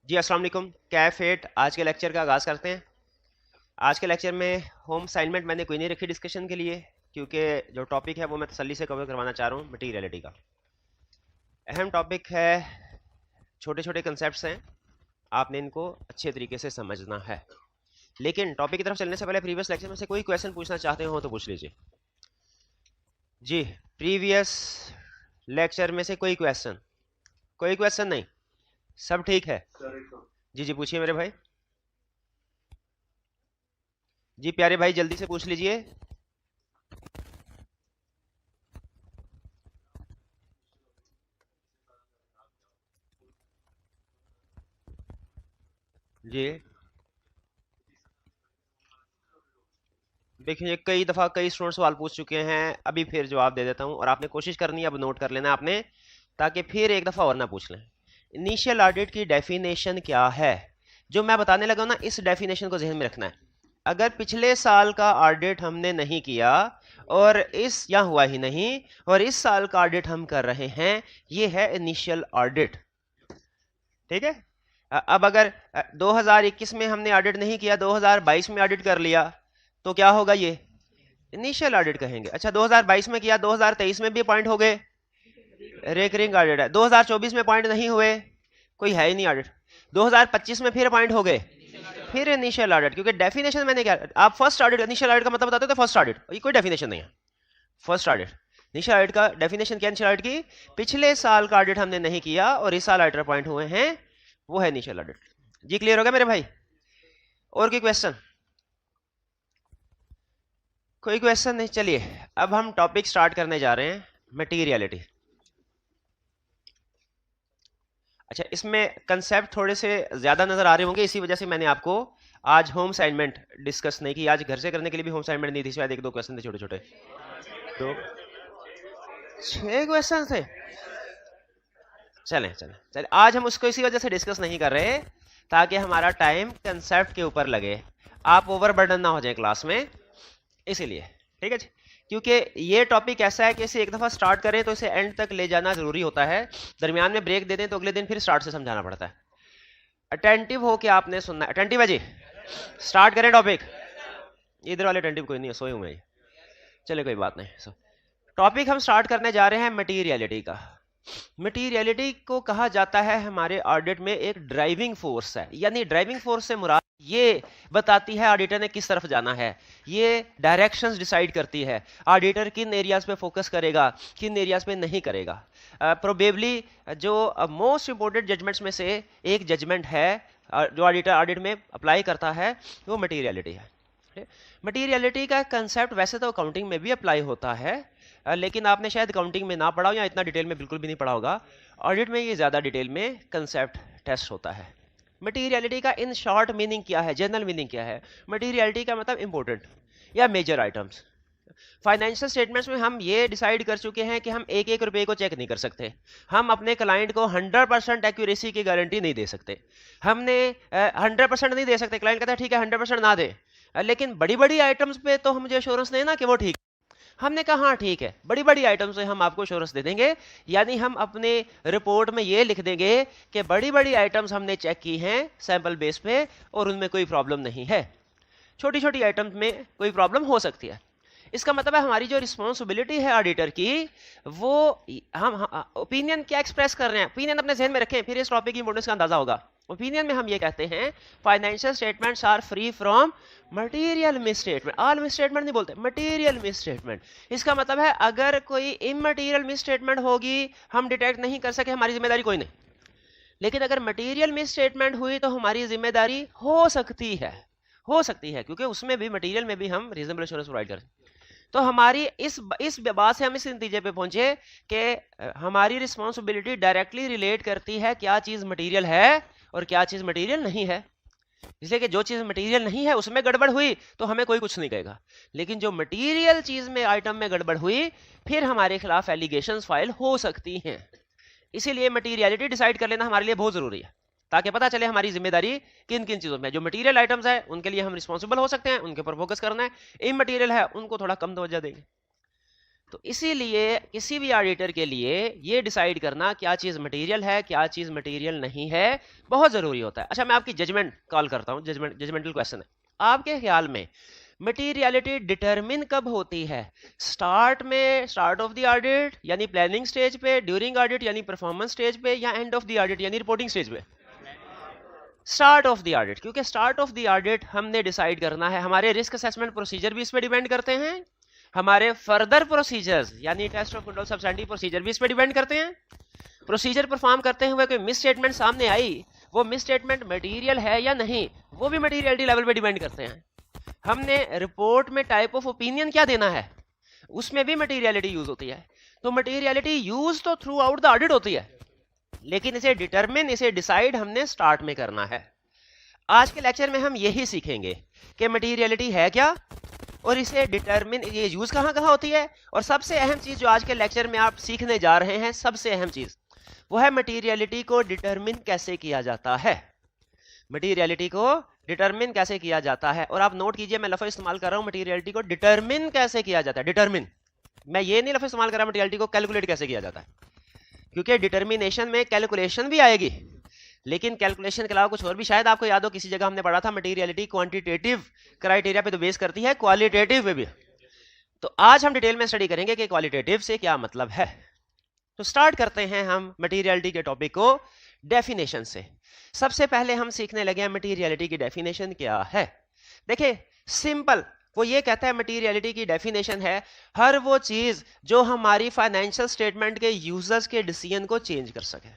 जी अस्सलाम वालेकुम। कैफेट आज के लेक्चर का आगाज़ करते हैं। आज के लेक्चर में होम असाइनमेंट मैंने कोई नहीं रखी डिस्कशन के लिए, क्योंकि जो टॉपिक है वो मैं तसल्ली से कवर करवाना चाह रहा हूँ। मटीरियलिटी का अहम टॉपिक है, छोटे छोटे कंसेप्ट्स हैं, आपने इनको अच्छे तरीके से समझना है। लेकिन टॉपिक की तरफ चलने से पहले प्रीवियस लेक्चर में से कोई क्वेश्चन पूछना चाहते हो तो पूछ लीजिए। जी, प्रीवियस लेक्चर में से कोई क्वेश्चन? कोई क्वेश्चन नहीं, सब ठीक है? जी जी पूछिए मेरे भाई। जी प्यारे भाई जल्दी से पूछ लीजिए। जी देखिए, कई दफ़ा कई स्टूडेंट सवाल पूछ चुके हैं, अभी फिर जवाब दे देता हूँ और आपने कोशिश करनी है, अब नोट कर लेना आपने, ताकि फिर एक दफ़ा और ना पूछ लें। इनिशियल ऑडिट की डेफिनेशन क्या है, जो मैं बताने लगा ना, इस डेफिनेशन को जहन में रखना है। अगर पिछले साल का ऑडिट हमने नहीं किया और इस या हुआ ही नहीं और इस साल का ऑडिट हम कर रहे हैं, ये है इनिशियल ऑडिट। ठीक है। अब अगर 2021 में हमने ऑडिट नहीं किया, 2022 में ऑडिट कर लिया, तो क्या होगा? ये इनिशियल ऑडिट कहेंगे। अच्छा, 2022 में किया, 2023 में भी पॉइंट हो गए, रेकरिंग ऑडिट है। 2024 में पॉइंट नहीं हुए, कोई है ही नहीं ऑडिट। 2025 में फिर पॉइंट हो गए, फिर इनिशियल ऑडिट। क्योंकि डेफिनेशन मैंने क्या, आप फर्स्ट ऑडिट, इनिशियल ऑडिट का मतलब बताते हो तो फर्स्ट ऑडिट, ये कोई डेफिनेशन नहीं है। फर्स्ट ऑडिट, इनिशियल ऑडिट का डेफिनेशन क्या? इनिशियल ऑडिट की पिछले साल का ऑडिट हमने नहीं किया और इस साल ऑडिटर पॉइंट हुए हैं, वो है इनिशियल ऑडिट। जी क्लियर हो गया मेरे भाई? और कोई क्वेश्चन? कोई क्वेश्चन नहीं? चलिए अब हम टॉपिक स्टार्ट करने जा रहे हैं, मटीरियलिटी। अच्छा, इसमें कंसेप्ट थोड़े से ज्यादा नजर आ रहे होंगे, इसी वजह से मैंने आपको आज होम असाइनमेंट डिस्कस नहीं की। आज घर से करने के लिए भी होम असाइनमेंट नहीं थी, शायद एक दो क्वेश्चन थे छोटे छोटे। तो 6 क्वेश्चन थे। चलें चलें चलें, आज हम उसको इसी वजह से डिस्कस नहीं कर रहे, ताकि हमारा टाइम कंसेप्ट के ऊपर लगे, आप ओवरबर्डन ना हो जाए क्लास में, इसीलिए। ठीक है जी। क्योंकि ये टॉपिक ऐसा है कि इसे एक दफ़ा स्टार्ट करें तो इसे एंड तक ले जाना जरूरी होता है। दरमियान में ब्रेक दे दें तो अगले दिन फिर स्टार्ट से समझाना पड़ता है। अटेंटिव हो के आपने सुनना है। अटेंटिव है जी? स्टार्ट करें टॉपिक। इधर वाले अटेंटिव कोई नहीं है, सोए हुए हैं। चले कोई बात नहीं। टॉपिक हम स्टार्ट करने जा रहे हैं मटीरियलिटी का। मटीरियलिटी को कहा जाता है हमारे ऑडिट में एक ड्राइविंग फोर्स है, यानी ड्राइविंग फोर्स से मुराद ये बताती है ऑडिटर ने किस तरफ जाना है, ये डायरेक्शंस डिसाइड करती है ऑडिटर किन एरियाज पे फोकस करेगा, किन एरियाज पे नहीं करेगा। प्रोबेबली जो मोस्ट इंपोर्टेंट जजमेंट्स में से एक जजमेंट है जो ऑडिटर ऑडिट में अप्लाई करता है, वो मटीरियलिटी है। मटीरियलिटी का कंसेप्ट वैसे तो अकाउंटिंग में भी अप्लाई होता है, लेकिन आपने शायद अकाउंटिंग में ना पढ़ा हो या इतना डिटेल में बिल्कुल भी नहीं पढ़ा होगा। ऑडिट में ये ज़्यादा डिटेल में कंसेप्ट टेस्ट होता है। मटीरियलिटी का इन शॉर्ट मीनिंग क्या है, जनरल मीनिंग क्या है? मटीरियलिटी का मतलब इंपॉर्टेंट या मेजर आइटम्स। फाइनेंशियल स्टेटमेंट्स में हम ये डिसाइड कर चुके हैं कि हम एक एक रुपए को चेक नहीं कर सकते। हम अपने क्लाइंट को 100% एक्यूरेसी की गारंटी नहीं दे सकते। हमने 100% नहीं दे सकते। क्लाइंट कहता है ठीक है 100% ना दे, लेकिन बड़ी बड़ी आइटम्स पे तो हम मुझे एश्योरेंस देना कि वो ठीक। हमने कहा हाँ ठीक है, बड़ी बड़ी आइटम से हम आपको एश्योरेंस दे देंगे, यानी हम अपने रिपोर्ट में ये लिख देंगे कि बड़ी बड़ी आइटम्स हमने चेक की हैं सैंपल बेस पे और उनमें कोई प्रॉब्लम नहीं है, छोटी छोटी आइटम्स में कोई प्रॉब्लम हो सकती है। इसका मतलब है हमारी जो रिस्पॉन्सिबिलिटी है ऑडिटर की, वो हम ओपिनियन क्या एक्सप्रेस कर रहे हैं, ओपिनियन अपने जहन में रखें, फिर इस टॉपिक की इंपोर्टेंस का अंदाजा होगा। ओपिनियन में हम ये कहते हैं financial statements are free from material misstatement. All misstatement नहीं बोलते, मटेरियल मिसस्टेटमेंट। इसका मतलब है अगर कोई इमटेरियल मिसस्टेटमेंट होगी, हम डिटेक्ट नहीं कर सके, हमारी जिम्मेदारी कोई नहीं। लेकिन अगर मटेरियल मिसस्टेटमेंट हुई तो हमारी जिम्मेदारी हो सकती है, क्योंकि उसमें भी, मटेरियल में भी हम रीजनेबल एश्योरेंस प्रोवाइड करें। तो हमारी इस बात से हम इस नतीजे पे पहुंचे कि हमारी रिस्पॉन्सिबिलिटी डायरेक्टली रिलेट करती है क्या चीज मटेरियल है और क्या चीज मटेरियल नहीं है। इसलिए कि जो चीज मटेरियल नहीं है उसमें गड़बड़ हुई तो हमें कोई कुछ नहीं कहेगा, लेकिन जो मटेरियल चीज में, आइटम में गड़बड़ हुई, फिर हमारे खिलाफ एलिगेशंस फाइल हो सकती हैं। इसीलिए मटीरियलिटी डिसाइड कर लेना हमारे लिए बहुत जरूरी है, ताकि पता चले हमारी जिम्मेदारी किन किन चीजों में। जो मटेरियल आइटम्स है उनके लिए हम रिस्पॉन्सिबल हो सकते हैं, उनके ऊपर फोकस करना है। इमटेरियल है उनको थोड़ा कम तवज्जो देंगे। तो इसीलिए किसी भी ऑडिटर के लिए ये डिसाइड करना क्या चीज मटेरियल है, क्या चीज मटेरियल नहीं है, बहुत जरूरी होता है। अच्छा, मैं आपकी जजमेंट कॉल करता हूँ, जजमेंटल क्वेश्चन है। आपके ख्याल में मटेरियलिटी डिटरमिन कब होती है? स्टार्ट में, स्टार्ट ऑफ द ऑडिट यानी प्लानिंग स्टेज पे, ड्यूरिंग ऑडिट यानी परफॉर्मेंस स्टेज पे, या एंड ऑफ द ऑडिट यानी रिपोर्टिंग स्टेज पे? स्टार्ट ऑफ द ऑडिट, क्योंकि स्टार्ट ऑफ द ऑडिट हमने डिसाइड करना है। हमारे रिस्क असेसमेंट प्रोसीजर भी इस पे डिपेंड करते हैं, हमारे फर्दर प्रोसीजर्स यानी test of control substantive procedure भी इस पे डिपेंड करते हैं। प्रोसीजर परफॉर्म करते हुए कोई मिस स्टेटमेंट सामने आई, वो मिस स्टेटमेंट मटेरियल है या नहीं, वो भी मटेरियलिटी लेवल पे डिपेंड करते हैं। हमने रिपोर्ट में टाइप ऑफ ओपिनियन क्या देना है, उसमें भी मटेरियलिटी यूज होती है। तो मटेरियलिटी यूज तो थ्रू आउट द ऑडिट होती है, लेकिन इसे डिटरमिन, इसे डिसाइड हमने स्टार्ट में करना है। आज के लेक्चर में हम यही सीखेंगे कि मटेरियलिटी है क्या और इसे डिटरमिन, ये यूज कहाँ कहाँ होती है। और सबसे अहम चीज जो आज के लेक्चर में आप सीखने जा रहे हैं, सबसे अहम चीज वो है मटेरियलिटी को डिटरमिन कैसे किया जाता है। मटेरियलिटी को डिटरमिन कैसे किया जाता है, और आप नोट कीजिए मैं लफ्ज़ इस्तेमाल कर रहा हूं मटेरियलिटी को डिटरमिन कैसे किया जाता है। डिटरमिन, मैं ये नहीं लफ्ज़ इस्तेमाल कर रहा मटेरियलिटी को कैलकुलेट कैसे किया जाता है, क्योंकि डिटरमिनेशन में कैलकुलेशन भी आएगी, लेकिन कैलकुलेशन के अलावा कुछ और भी। शायद आपको याद हो किसी जगह हमने पढ़ा था मटेरियलिटी क्वांटिटेटिव क्राइटेरिया पे तो बेस करती है, क्वालिटेटिव पे भी। तो आज हम डिटेल में स्टडी करेंगे कि क्वालिटेटिव से क्या मतलब है। तो स्टार्ट करते हैं हम मटेरियलिटी के टॉपिक को डेफिनेशन से। सबसे पहले हम सीखने लगे हैं मटेरियलिटी की डेफिनेशन क्या है। देखिए सिंपल, वो ये कहता है मटेरियलिटी की डेफिनेशन है हर वो चीज जो हमारी फाइनेंशियल स्टेटमेंट के यूजर्स के डिसीजन को चेंज कर सके।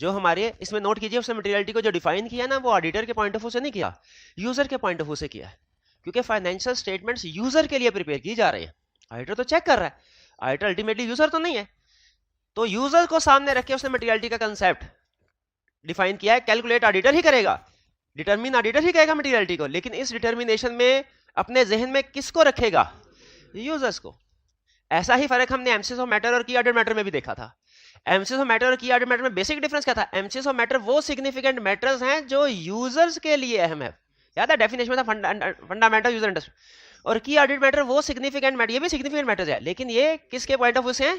जो हमारे, इसमें नोट कीजिए, उसने मटेरियलिटी को जो डिफाइन किया ना, वो ऑडिटर के पॉइंट ऑफ व्यू से नहीं किया, यूजर के पॉइंट ऑफ व्यू से किया है, क्योंकि फाइनेंशियल स्टेटमेंट्स यूजर के लिए प्रिपेयर की जा रही है। ऑडिटर तो चेक कर रहा है, ऑडिटर अल्टीमेटली यूजर तो नहीं है। तो यूजर को सामने रख के उसने मटेरियलिटी का कंसेप्ट डिफाइन किया है। कैलकुलेट ऑडिटर ही करेगा, डिटरमिन ऑडिटर ही करेगा मटेरियलिटी को, लेकिन इस डिटरमिनेशन में अपने जहन में किसको रखेगा? यूजर्स को। ऐसा ही फर्क हमने एमसीएस ऑफ मैटर और की ऑडिट मैटर में भी देखा था। एमसीएस ऑफ मैटर और की ऑडिट मैटर में बेसिक डिफरेंस क्या था? एमसीएस ऑफ मैटर वो सिग्निफिकेंट मैटर्स हैं जो यूजर्स के लिए अहम है, याद है डेफिनेशन में था फंडामेंटल यूजर इंटरेस्ट। और की ऑडिट मैटर वो सिग्निफिकेंट मैटर, ये भी सिग्निफिकेंट मैटर्स है, लेकिन ये किसके पॉइंट ऑफ व्यू से है?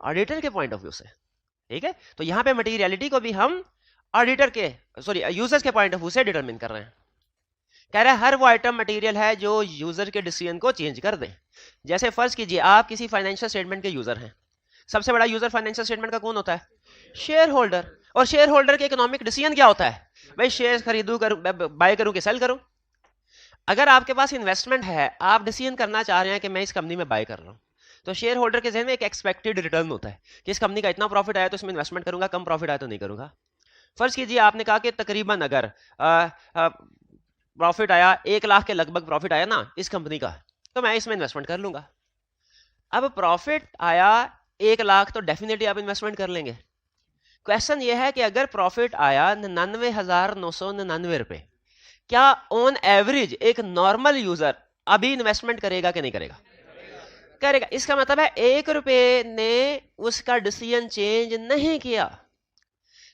ऑडिटर के पॉइंट ऑफ व्यू से। ठीक है, तो यहां पे मटेरियलिटी को भी हम ऑडिटर के, सॉरी यूजर्स के पॉइंट ऑफ व्यू से डिटरमिन कर रहे हैं। कह रहा है हर वो आइटम मटेरियल है जो यूजर के डिसीजन को चेंज कर दे। जैसे फर्ज कीजिए आप किसी फाइनेंशियल स्टेटमेंट के यूजर हैं। सबसे बड़ा यूजर फाइनेंशियल स्टेटमेंट का कौन होता है? Share holder. और शेयर होल्डर के इकोनॉमिक डिसीजन क्या होता है? भाई शेयर खरीदूं, बाय करूं कि सेल करूं। अगर आपके पास इन्वेस्टमेंट है, आप डिसीजन करना चाह रहे हैं कि मैं इस कंपनी में बाय कर रहा हूं, तो शेयर होल्डर के जहन में एक एक्सपेक्टेड रिटर्न होता है कि इस कंपनी का इतना प्रॉफिट आया तो इसमें इन्वेस्टमेंट करूंगा, कम प्रॉफिट आया तो नहीं करूंगा। फर्ज कीजिए आपने कहा कि तकरीबन अगर प्रॉफिट आया 1 लाख के लगभग प्रॉफिट आया ना इस कंपनी का, तो मैं इसमें इन्वेस्टमेंट कर लूंगा। अब प्रॉफिट आया 1 लाख तो डेफिनेटली आप इन्वेस्टमेंट कर लेंगे। क्वेश्चन ये है कि अगर प्रॉफिट आया 99,999 रुपए, क्या ऑन एवरेज एक नॉर्मल यूजर अभी इन्वेस्टमेंट करेगा कि नहीं करेगा? करेगा। इसका मतलब है 1 रुपए ने उसका डिसीजन चेंज नहीं किया।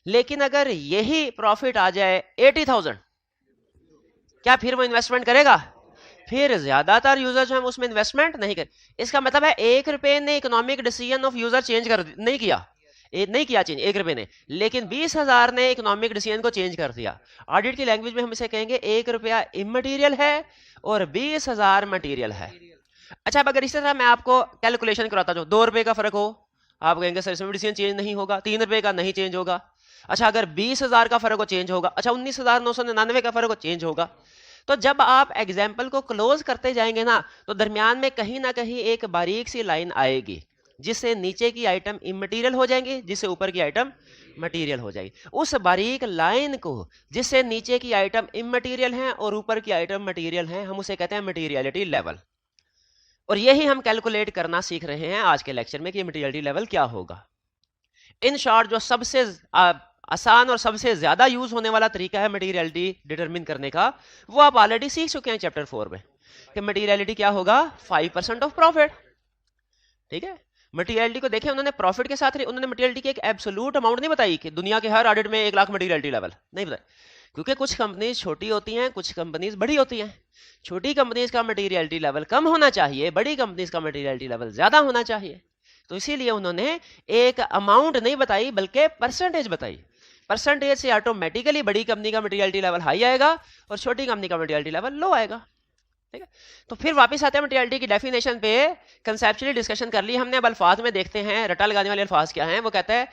लेकिन अगर यही प्रॉफिट आ जाए 80,000, क्या फिर वो इन्वेस्टमेंट करेगा? फिर ज्यादातर यूजर जो है उसमें इन्वेस्टमेंट नहीं करे। इसका मतलब है 1 रुपए ने economic decision of user change कर नहीं किया, नहीं किया चेंज 1 रुपए ने, लेकिन 20,000 ने इकोनॉमिक डिसीजन को चेंज कर दिया। ऑडिट की लैंग्वेज में हम इसे कहेंगे 1 रुपया इमटेरियल है और 20,000 मटेरियल है। अच्छा, अब अगर इसी तरह मैं आपको कैलकुलेशन कराता हूं, 2 रुपए का फर्क हो, आप कहेंगे सर इसमें डिसीजन चेंज नहीं होगा, 3 रुपए का नहीं चेंज होगा। अच्छा, अगर 20,000 का फर्क हो चेंज होगा। अच्छा, 19,999 का फर्क हो चेंज होगा। तो जब आप एग्जाम्पल को क्लोज करते जाएंगे ना, तो दरमियान में कहीं ना कहीं एक बारीक सी लाइन आएगी जिससे नीचे की आइटम इमटेरियल हो जाएंगी, जिससे ऊपर की आइटम मटेरियल हो जाएगी। उस बारीक लाइन को जिससे नीचे की आइटम इमटेरियल हैं और ऊपर की आइटम मटेरियल हैं, हम उसे कहते हैं मटेरियलिटी लेवल। और यही हम कैलकुलेट करना सीख रहे हैं आज के लेक्चर में कि मटेरियलिटी लेवल क्या होगा। इन शॉर्ट, जो सबसे आसान और सबसे ज्यादा यूज होने वाला तरीका है मटेरियलिटी डिटरमिन करने का, वो आप ऑलरेडी सीख चुके हैं चैप्टर 4 में कि मटेरियलिटी क्या होगा? 5% ऑफ प्रॉफिट। ठीक है, मटेरियलिटी को देखें, उन्होंने प्रॉफिट के साथ उन्होंने मटेरियलिटी की एक एब्सोल्यूट अमाउंट नहीं बताई कि दुनिया के हर ऑडिट में 1 लाख मटेरियलिटी लेवल नहीं बताया। क्योंकि कुछ कंपनीज छोटी होती हैं, कुछ कंपनीज बड़ी होती हैं। छोटी कंपनीज का मटेरियलिटी लेवल कम होना चाहिए, बड़ी कंपनीज का मटेरियलिटी लेवल ज्यादा होना चाहिए। तो इसीलिए उन्होंने एक अमाउंट नहीं बताई बल्कि परसेंटेज बताई। परसेंटेज से ऑटोमेटिकली बड़ी कंपनी का मटेरियलिटी लेवल हाई आएगा और छोटी कंपनी का मटेरियलिटी लेवल लो आएगा। ठीक है, तो फिर वापस आते हैं मटेरियलिटी की डेफिनेशन पे। कंसेप्चुअली डिस्कशन कर ली हमने, अब अल्फाज में देखते हैं रटा लगाने वाले अल्फाज क्या हैं। वो कहता है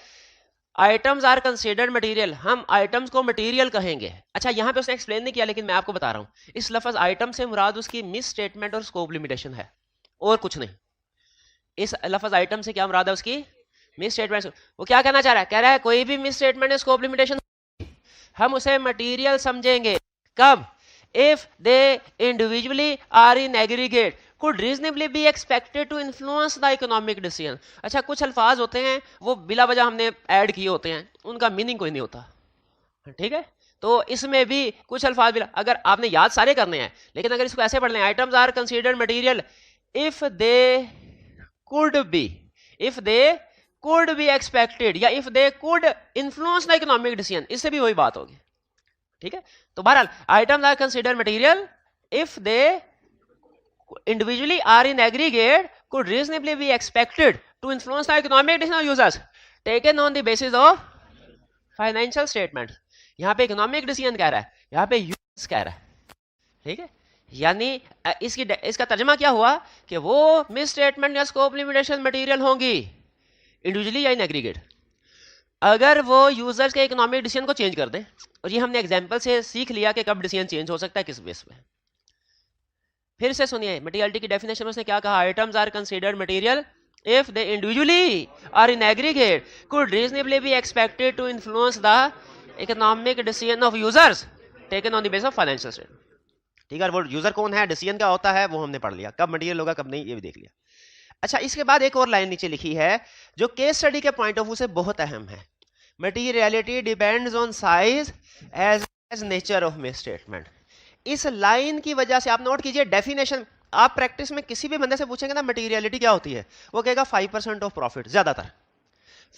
आइटम्स आर कंसिडर्ड मटेरियल, हम आइटम्स को मटेरियल कहेंगे। अच्छा, यहां पे उसने एक्सप्लेन नहीं किया लेकिन मैं आपको बता रहा हूं, इस लफ्ज आइटम से मुराद उसकी मिस स्टेटमेंट और स्कोप लिमिटेशन है और कुछ नहीं। इस लफ्ज आइटम से क्या मुराद है उसकी मिस स्टेटमेंट। वो क्या कहना चाह रहा है, कह रहा है कोई भी मिस स्टेटमेंट स्कोप लिमिटेशन हम उसे मटेरियल समझेंगे कब, if they individually are in aggregate could reasonably be expected to influence the economic decision। अच्छा, कुछ अल्फाज होते हैं वो बिला वजह हमने ऐड किए होते हैं, उनका मीनिंग कोई नहीं होता। ठीक है, तो इसमें भी कुछ अल्फाज बिला, अगर आपने याद सारे करने हैं लेकिन अगर इसको ऐसे पढ़ लें, items are considered material if they could be expected या if they could influence the economic decision, इससे भी वही बात होगी। ठीक है, तो बहरहाल items are considered material if they individually are in aggregate could reasonably be expected to influence the economic decision of users taken on the basis of financial statements। यहां पे economic decision कह रहा है, यहां पे users कह रहा है। ठीक है, यानी इसका तर्जमा क्या हुआ कि वो मिस स्टेटमेंट या स्कोप लिमिटेशन मटेरियल होंगी इंडिविजुअली या इन एग्रीगेट अगर वो यूजर्स के इकोनॉमिक डिसीजन को चेंज कर दें। और ये हमने एग्जांपल से सीख लिया कि कब डिसीजन चेंज हो सकता है, किस बेस पे। फिर से सुनिए मटेरियलिटी की डेफिनेशन में उसने क्या कहा, items are considered material if they individually are in aggregate could reasonably be expected to influence the economic decision of users taken on the base of financial statement. ठीक है, वो यूजर कौन है, डिसीजन क्या होता है, वो हमने पढ़ लिया, कब मटेरियल होगा कब नहीं ये भी देख लिया। अच्छा, इसके बाद एक और लाइन नीचे लिखी है जो केस स्टडी के पॉइंट ऑफ व्यू से बहुत अहम है, materiality depends on size as nature of misstatement. इस लाइन की वजह से आप नोट कीजिए डेफिनेशन, आप प्रैक्टिस में किसी भी बंदे से पूछेंगे ना मटेरियलिटी क्या होती है, वो कहेगा 5% ऑफ प्रॉफिट, ज्यादातर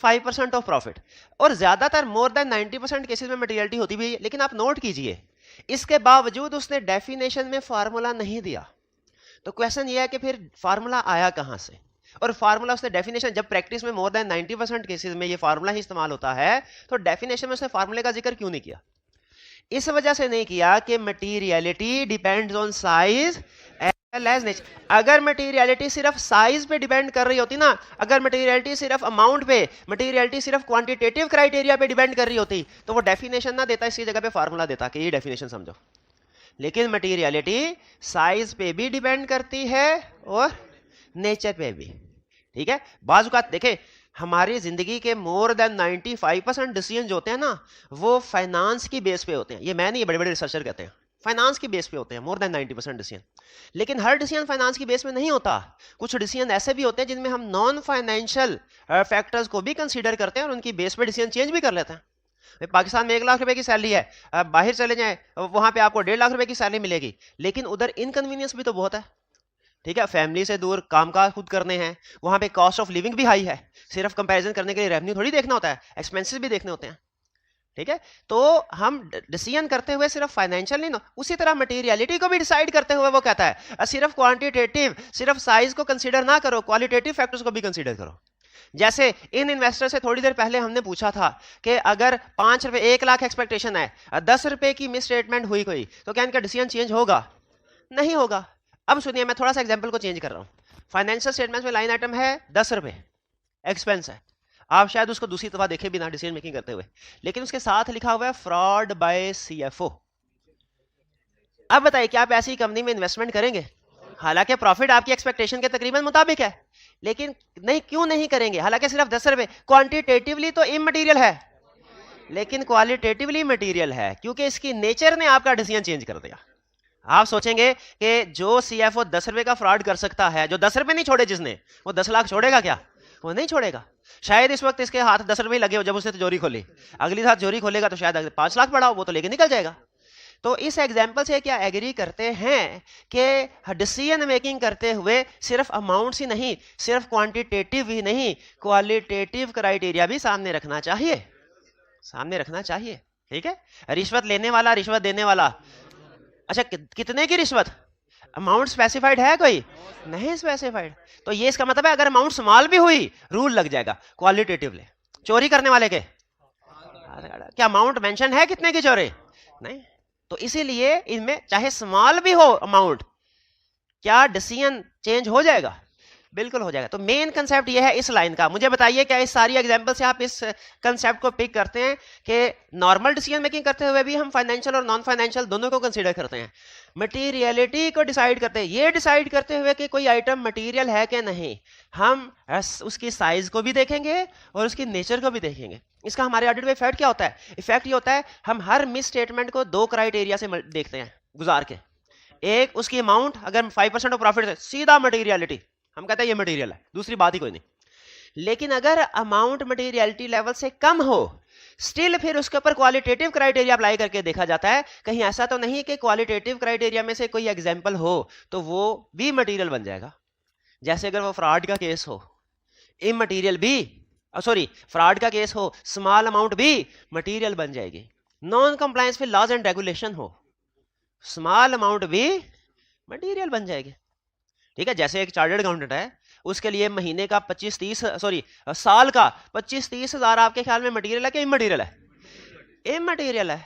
5% ऑफ प्रॉफिट, और ज्यादातर मोर देन 90% केसेस में मटेरियलिटी होती भी है। लेकिन आप नोट कीजिए इसके बावजूद उसने डेफिनेशन में फार्मूला नहीं दिया। तो क्वेश्चन ये है कि फिर फार्मूला आया कहां से, और फार्मूला उसने डेफिनेशन, जब प्रैक्टिस में मोर देन 90% केसेस में ये फार्मूला ही इस्तेमाल होता है तो डेफिनेशन में उसने फार्मूले का जिक्र क्यों नहीं किया। इस वजह से नहीं किया कि materiality depends on size as well as nature. अगर मटेरियलिटी सिर्फ साइज पे डिपेंड कर रही होती ना, अगर मटेरियलिटी सिर्फ अमाउंट पे, मटेरियलिटी सिर्फ क्वांटिटेटिव क्राइटेरिया पे डिपेंड कर रही होती तो वो डेफिनेशन ना देता, इसकी जगह पे फार्मूला देता कि ये डेफिनेशन समझो। लेकिन मटेरियलिटी साइज पे भी डिपेंड करती है और नेचर पे भी। ठीक है, बाजू का देखे हमारी जिंदगी के मोर देन 95% डिसीजन जो होते हैं ना वो फाइनेंस की बेस पे होते हैं। ये मैं नहीं, बड़े बड़े रिसर्चर कहते हैं फाइनेंस की बेस पे होते हैं मोर देन 90% डिसीजन। लेकिन हर डिसीजन फाइनेंस की बेस पे नहीं होता, कुछ डिसीजन ऐसे भी होते हैं जिनमें हम नॉन फाइनेंशियल फैक्टर्स को भी कंसीडर करते हैं और उनकी बेस पे डिसीजन चेंज भी कर लेते हैं। पाकिस्तान में 1 लाख रुपए की सैलरी है, बाहर चले जाएं वहां पे आपको 1.5 लाख रुपए की सैलरी मिलेगी, लेकिन उधर इनकन्वीनियंस भी तो बहुत है। ठीक है, फैमिली से दूर, कामकाज खुद करने हैं, वहां पे कॉस्ट ऑफ लिविंग भी हाई है, सिर्फ कंपैरिजन करने के लिए रेवेन्यू थोड़ी देखना होता है, एक्सपेंसेस भी देखने होते हैं। ठीक है, तो हम डिसीजन करते हुए सिर्फ फाइनेंशियल नहीं, उसी तरह मटेरियलिटी को भी डिसाइड करते हुए वो कहता है सिर्फ क्वांटिटेटिव, सिर्फ साइज को कंसीडर ना करो, क्वालिटेटिव फैक्टर्स को भी कंसीडर करो। जैसे इन इन्वेस्टर से थोड़ी देर पहले हमने पूछा था कि अगर 5 रुपए 1 लाख एक्सपेक्टेशन है, 10 रुपए की मिस स्टेटमेंट हुई कोई, तो क्या इनका डिसीजन चेंज होगा? नहीं होगा। अब सुनिए, मैं थोड़ा सा एग्जांपल को चेंज कर रहा हूं। फाइनेंशियल स्टेटमेंट में लाइन आइटम है 10 रुपए, एक्सपेंस है, आप शायद उसको दूसरी दफा देखे बिना डिसीजन मेकिंग करते हुए, लेकिन उसके साथ लिखा हुआ है फ्रॉड बाय सीएफओ। अब बताइए क्या आप ऐसी कंपनी में इन्वेस्टमेंट करेंगे? हालांकि प्रॉफिट आपकी एक्सपेक्टेशन के तकरीबन मुताबिक है, लेकिन नहीं, क्यों नहीं करेंगे? हालांकि सिर्फ 10 रुपए, क्वांटिटेटिवली तो इमटेरियल है लेकिन क्वालिटेटिवली मटेरियल है, क्योंकि इसकी नेचर ने आपका डिसीजन चेंज कर दिया। आप सोचेंगे कि जो सीएफओ 10 रुपए का फ्रॉड कर सकता है, जो 10 रुपए नहीं छोड़े जिसने, वो 10 लाख छोड़ेगा क्या? वो नहीं छोड़ेगा। शायद इस वक्त इसके हाथ 10 रुपए लगे हो जब उसने तिजोरी खोली, अगली साथ चोरी खोलेगा तो शायद 5 लाख पड़ा हो, वो तो लेके निकल जाएगा। तो इस एग्जाम्पल से क्या एग्री करते हैं कि डिसीजन मेकिंग करते हुए सिर्फ अमाउंट ही नहीं, सिर्फ क्वांटिटेटिव ही नहीं, क्वालिटेटिव क्राइटेरिया भी सामने रखना चाहिए, सामने रखना चाहिए। ठीक है, रिश्वत लेने वाला, रिश्वत देने वाला। अच्छा कितने की रिश्वत, अमाउंट स्पेसिफाइड है कोई नहीं स्पेसिफाइड, तो ये इसका मतलब है अगर अमाउंट स्मॉल भी हुई रूल लग जाएगा क्वालिटेटिवली। चोरी करने वाले के क्या अमाउंट मेंशन है कितने की चोरी नहीं, तो इसीलिए इनमें चाहे स्मॉल भी हो अमाउंट, क्या डिसीजन चेंज हो जाएगा, बिल्कुल हो जाएगा। तो मेन कंसेप्ट ये है इस लाइन का। मुझे बताइए क्या इस सारी एग्जांपल से आप इस कंसेप्ट को पिक करते हैं कि नॉर्मल डिसीजन मेकिंग करते हुए भी हम फाइनेंशियल और नॉन फाइनेंशियल दोनों को कंसीडर करते हैं, मटेरियलिटी को डिसाइड करते हैं, ये डिसाइड करते हुए कि कोई आइटम मटेरियल है कि नहीं, हम उसकी साइज को भी देखेंगे और उसकी नेचर को भी देखेंगे। इसका हमारे ऑडिट में इफेक्ट क्या होता है, इफेक्ट ये होता है हम हर मिस स्टेटमेंट को दो क्राइटेरिया से देखते हैं गुजार के। एक उसकी अमाउंट, अगर 5% ऑफ प्रॉफिट है सीधा मटेरियलिटी, हम कहते हैं ये मटेरियल है, दूसरी बात ही कोई नहीं। लेकिन अगर अमाउंट मटेरियलिटी लेवल से कम हो, स्टिल फिर उसके ऊपर क्वालिटेटिव क्राइटेरिया अप्लाई करके देखा जाता है, कहीं ऐसा तो नहीं कि क्वालिटेटिव क्राइटेरिया में से कोई एग्जांपल हो तो वो भी मटेरियल बन जाएगा। जैसे अगर वो फ्रॉड का केस हो, इमटेरियल भी, सॉरी फ्रॉड का केस हो, स्मॉल अमाउंट भी मटेरियल बन जाएगी। Non compliance with laws and regulation हो, स्मॉल अमाउंट भी मटेरियल बन जाएगी। ठीक है, जैसे एक चार्टर्ड अकाउंटेंट है, उसके लिए महीने का 25-30 सॉरी साल का 25-30 हजार आपके ख्याल में मटेरियल है कि इमटेरियल है, इमटेरियल है।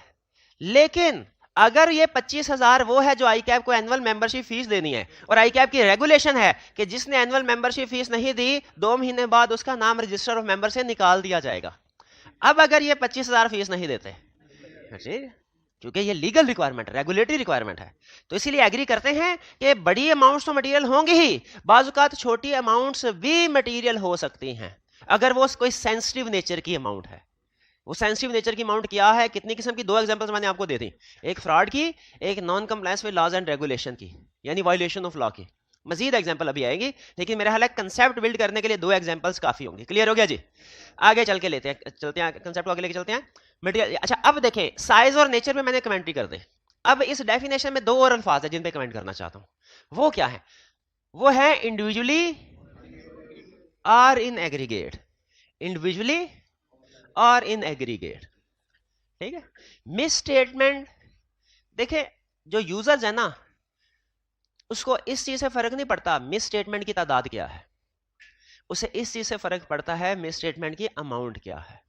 लेकिन अगर ये 25,000 वो है जो आई कैप को एनुअल मेंबरशिप फीस देनी है, और आई कैप की रेगुलेशन है कि जिसने एनुअल मेंबरशिप फीस नहीं दी 2 महीने बाद उसका नाम रजिस्टर ऑफ मेंबर से निकाल दिया जाएगा। अब अगर ये 25,000 फीस नहीं देते, क्योंकि ये लीगल रिक्वायरमेंट, रेगुलेटरी रिक्वायरमेंट है, तो इसीलिए एग्री करते हैं कि बड़ी अमाउंट्स तो मटेरियल होंगी ही, बाज़ औक़ात छोटी अमाउंट्स भी मटेरियल हो सकती हैं अगर वो कोई सेंसिटिव नेचर की अमाउंट है। वो सेंसिटिव नेचर की अमाउंट क्या है, कितनी किस्म की, दो एग्जांपल्स मैंने आपको दे दी, एक फ्रॉड की, एक non compliance with laws and regulation की, यानी वायलेशन ऑफ लॉ की। मजीद एग्जांपल अभी आएगी, लेकिन मेरा हाल है कंसेप्ट बिल्ड करने के लिए 2 एग्जांपल्स काफी होंगे। क्लियर हो गया जी, आगे चल के लेते हैं, चलते हैं कंसेप्ट को आगे लेके चलते हैं। मटेरियल, अच्छा अब देखें साइज और नेचर पे मैंने कमेंट्री कर दी। अब इस डेफिनेशन में 2 और अल्फाज है जिन पे कमेंट करना चाहता हूं, वो क्या है, वो है इंडिविजुअली और इन एग्रीगेट, इंडिविजुअली और इन एग्रीगेट। ठीक है, मिस स्टेटमेंट, देखें जो यूजर्स है ना उसको इस चीज से फर्क नहीं पड़ता मिस स्टेटमेंट की तादाद क्या है, उसे इस चीज से फर्क पड़ता है मिस स्टेटमेंट की अमाउंट क्या है।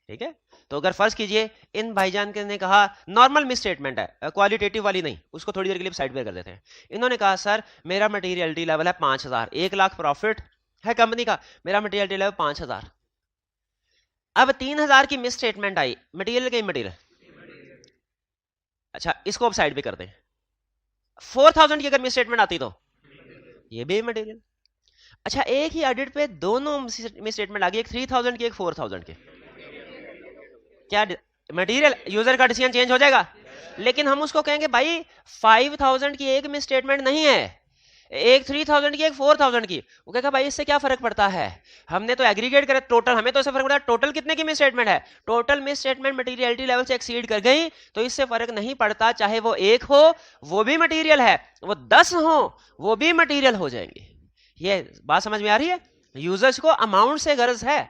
ठीक है, तो अगर फर्ज कीजिए इन भाईजान ने कहा नॉर्मल मिस स्टेटमेंट है, क्वालिटेटिव वाली नहीं, उसको थोड़ी देर के लिए साइड पे कर देते हैं। इन्होंने कहा सर मेरा मटेरियलिटी लेवल है 5,000, 1 लाख प्रॉफिट है कंपनी का, मेरा मटेरियलिटी लेवल 5,000। अब 3,000 की मिस स्टेटमेंट आई, मटेरियल के मटेरियल, अच्छा इसको अब साइड पे कर दें। 4,000 की अगर मिस स्टेटमेंट आती तो ये भी मटेरियल। अच्छा एक ही ऑडिट पे दोनों मिस स्टेटमेंट आ गई, एक 3,000 की एक 4,000 की, क्या मटेरियल यूजर का डिसीजन चेंज हो जाएगा? लेकिन हम उसको कहेंगे भाई 5,000 की एक मिस स्टेटमेंट नहीं है, एक 3,000 की एक 4,000 की। वो कहेगा भाई इससे क्या फर्क पड़ता है, हमने तो एग्रीगेट करे टोटल, हमें तो इससे फर्क पड़ता है टोटल कितने की मिस स्टेटमेंट है, total miss statement materiality level से एक्सीड कर गई तो इससे फर्क नहीं पड़ता, चाहे वो 1 हो वो भी मटेरियल है, वो 10 हो वो भी मटेरियल हो जाएंगे। ये बात समझ में आ रही है? यूजर्स को अमाउंट से गर्ज है,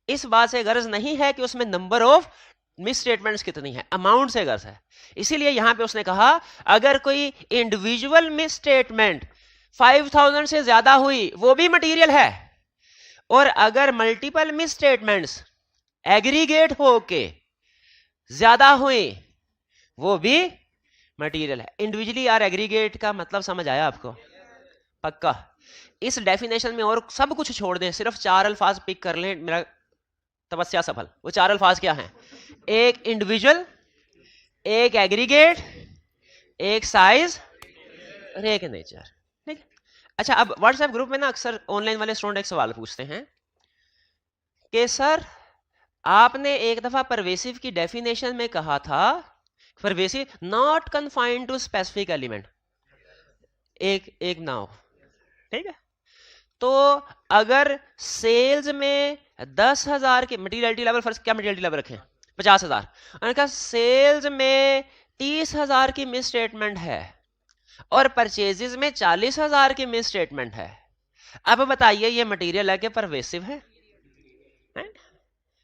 इस बात से गर्ज नहीं है कि उसमें नंबर ऑफ मिस स्टेटमेंट्स कितनी है, अमाउंट से गर्ज है। इसीलिए यहां पे उसने कहा अगर कोई इंडिविजुअल मिस स्टेटमेंट 5,000 से ज्यादा हुई वो भी मटेरियल है, और अगर मल्टीपल मिस स्टेटमेंट्स एग्रीगेट होके ज्यादा हुई वो भी मटेरियल है। इंडिविजुअली और एग्रीगेट का मतलब समझ आया आपको? पक्का? इस डेफिनेशन में और सब कुछ छोड़ दें, सिर्फ 4 अल्फाज पिक कर लें, मेरा तपस्या सफल। वो 4 अल्फाज क्या हैं? एक इंडिविजुअल, एक एग्रीगेट, एक साइज और एक नेचर। ठीक। अच्छा अब व्हाट्सएप ग्रुप में ना अक्सर ऑनलाइन वाले स्टूडेंट एक सवाल पूछते हैं कि सर आपने एक दफा परवेसिव की डेफिनेशन में कहा था pervasive not confined to specific element, एक ना हो। ठीक है, तो अगर सेल्स में 10,000 के मटेरियलिटी लेवल, फर्स्ट क्या मटेरियलिटी लेवल रखें 50,000, उनका सेल्स में 30,000 की मिस स्टेटमेंट है और परचेजेस में 40,000 की मिस स्टेटमेंट है, अब बताइए ये मटेरियल है कि परवेसिव है?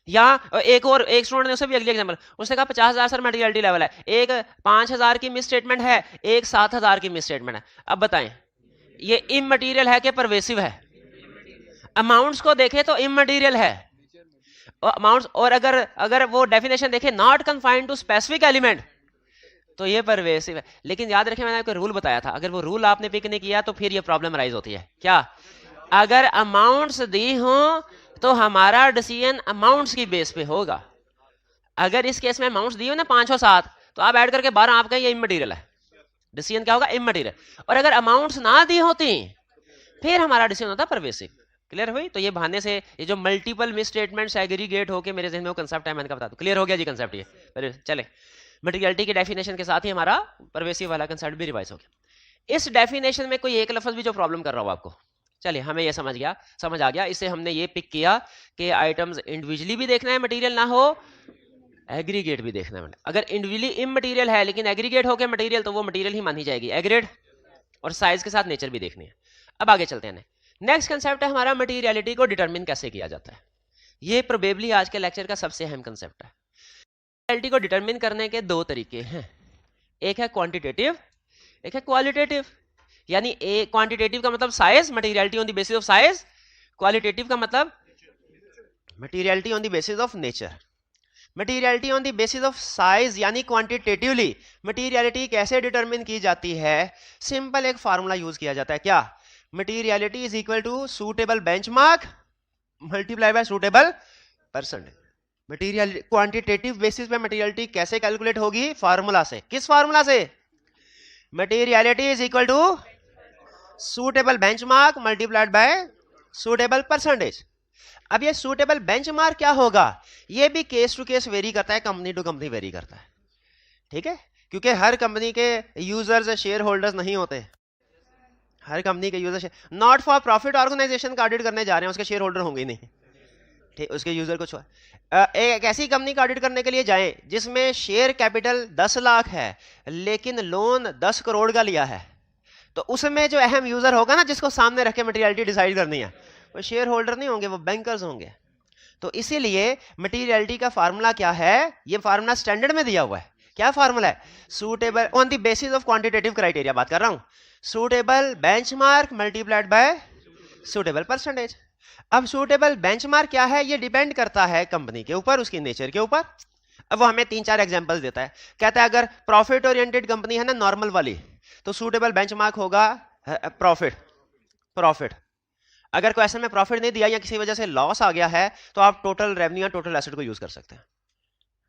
या एक स्टूडेंट ने उसे भी अगली एग्जांपल, उसने कहा 50,000 सर मटेरियलिटी लेवल है, एक 5,000 की मिस स्टेटमेंट है, एक 7,000 की मिस स्टेटमेंट है। अब बताएं ये इमटेरियल है कि परवेसिव है? अमाउंट्स को देखे तो इमटेरियल है अमाउंट्स, और अगर वो डेफिनेशन देखे not confined to specific element तो ये परवेसिव है। लेकिन याद रखें मैंने आपको रूल बताया था, अगर वो रूल आपने पिक नहीं किया तो फिर ये प्रॉब्लम राइज होती है। क्या? अगर अमाउंट्स दी हो तो हमारा डिसीजन अमाउंट्स की बेस पे होगा। अगर इस केस में अमाउंट्स दी हो ना 5 और 7 तो आप ऐड करके 12 आपका ये इमटेरियल है, डिसीजन क्या होगा? इमटेरियल। और अगर अमाउंट्स ना दी होती फिर हमारा डिसीजन होता परवेसिव। क्लियर हुई? तो ये बहाने से ये जो मल्टीपल मिस स्टेटमेंट्स एग्रीगेट होके मेरे जहन में वो कंसेप्ट है, मैंने कहा बता दूं। क्लियर हो गया जी कंसेप्ट? ये चले मटेरियलिटी के डेफिनेशन के साथ ही हमारा परवेसिव वाला कंसेप्ट भी रिवाइज हो गया। इस डेफिनेशन में कोई एक लफ्ज भी जो प्रॉब्लम कर रहा हो आपको, चलिए हमें ये समझ आ गया। इससे हमने ये पिक किया कि आइटम्स इंडिविजुअली भी देखना है मटेरियल ना हो, एग्रीगेट भी देखना है। अगर इंडिविजुअली इमटेरियल है लेकिन एग्रीगेट होकर मटेरियल तो वो मटेरियल ही मानी जाएगी एग्रीगेट, और साइज के साथ नेचर भी देखनी है। अब आगे चलते हैं। नेक्स्ट कंसेप्ट है हमारा मटेरियलिटी को डिटरमिन कैसे किया जाता है। ये प्रोबेबली आज के लेक्चर का सबसे अहम कंसेप्ट है। मटेरियलिटी को डिटरमिन करने के दो तरीके हैं, एक है क्वांटिटेटिव, एक है क्वालिटेटिव। यानी क्वांटिटेटिव का मतलब size, materiality on the basis of size. Qualitative का मतलब materiality on the basis of nature. Materiality on the basis of size यानी क्वांटिटेटिवली मटेरियलिटी कैसे डिटरमिन की जाती है? सिंपल एक फार्मूला यूज किया जाता है। क्या? Materiality is equal to suitable benchmark multiply by suitable percentage. Material quantitative basis पे मटेरियलिटी कैसे कैलकुलेट होगी? फार्मूला से। किस फार्मूला से? Materiality is equal to suitable benchmark multiplied by suitable percentage. अब ये सूटेबल बेंचमार्क क्या होगा? ये भी केस टू केस वेरी करता है, कंपनी टू कंपनी वेरी करता है। ठीक है, क्योंकि हर कंपनी के यूजर्स शेयर होल्डर्स नहीं होते। हर कंपनी के user not for profit organisation का ऑडिट करने जा रहे हैं, उसके शेयर होल्डर होंगे नहीं, ठीक, उसके यूजर को एक ऐसी कंपनी का ऑडिट करने के लिए जाएं जिसमें शेयर कैपिटल 10 लाख है लेकिन लोन 10 करोड़ का लिया है, तो उसमें जो अहम यूजर होगा ना जिसको सामने रख के मटेरियलिटी डिसाइड करनी है, वो शेयर होल्डर नहीं होंगे, वो बैंकर्स होंगे। तो इसीलिए मटेरियलिटी का फार्मूला क्या है? ये फार्मूला स्टैंडर्ड में दिया हुआ है। क्या फार्मूला है? Suitable on the basis of quantitative criteria बात कर रहा हूं, suitable benchmark multiplied by suitable percentage. अब सूटेबल बेंचमार्क क्या है? ये डिपेंड करता है कंपनी के ऊपर, उसकी नेचर के ऊपर। अब वो हमें 3-4 एग्जांपल्स देता है। कहता है अगर प्रॉफिट ओरिएंटेड कंपनी है ना, नॉर्मल वाली, तो सूटेबल बेंचमार्क होगा प्रॉफिट। अगर क्वेश्चन में प्रॉफिट नहीं दिया या किसी वजह से लॉस आ गया है तो आप टोटल रेवेन्यू या टोटल एसेट को यूज कर सकते हैं।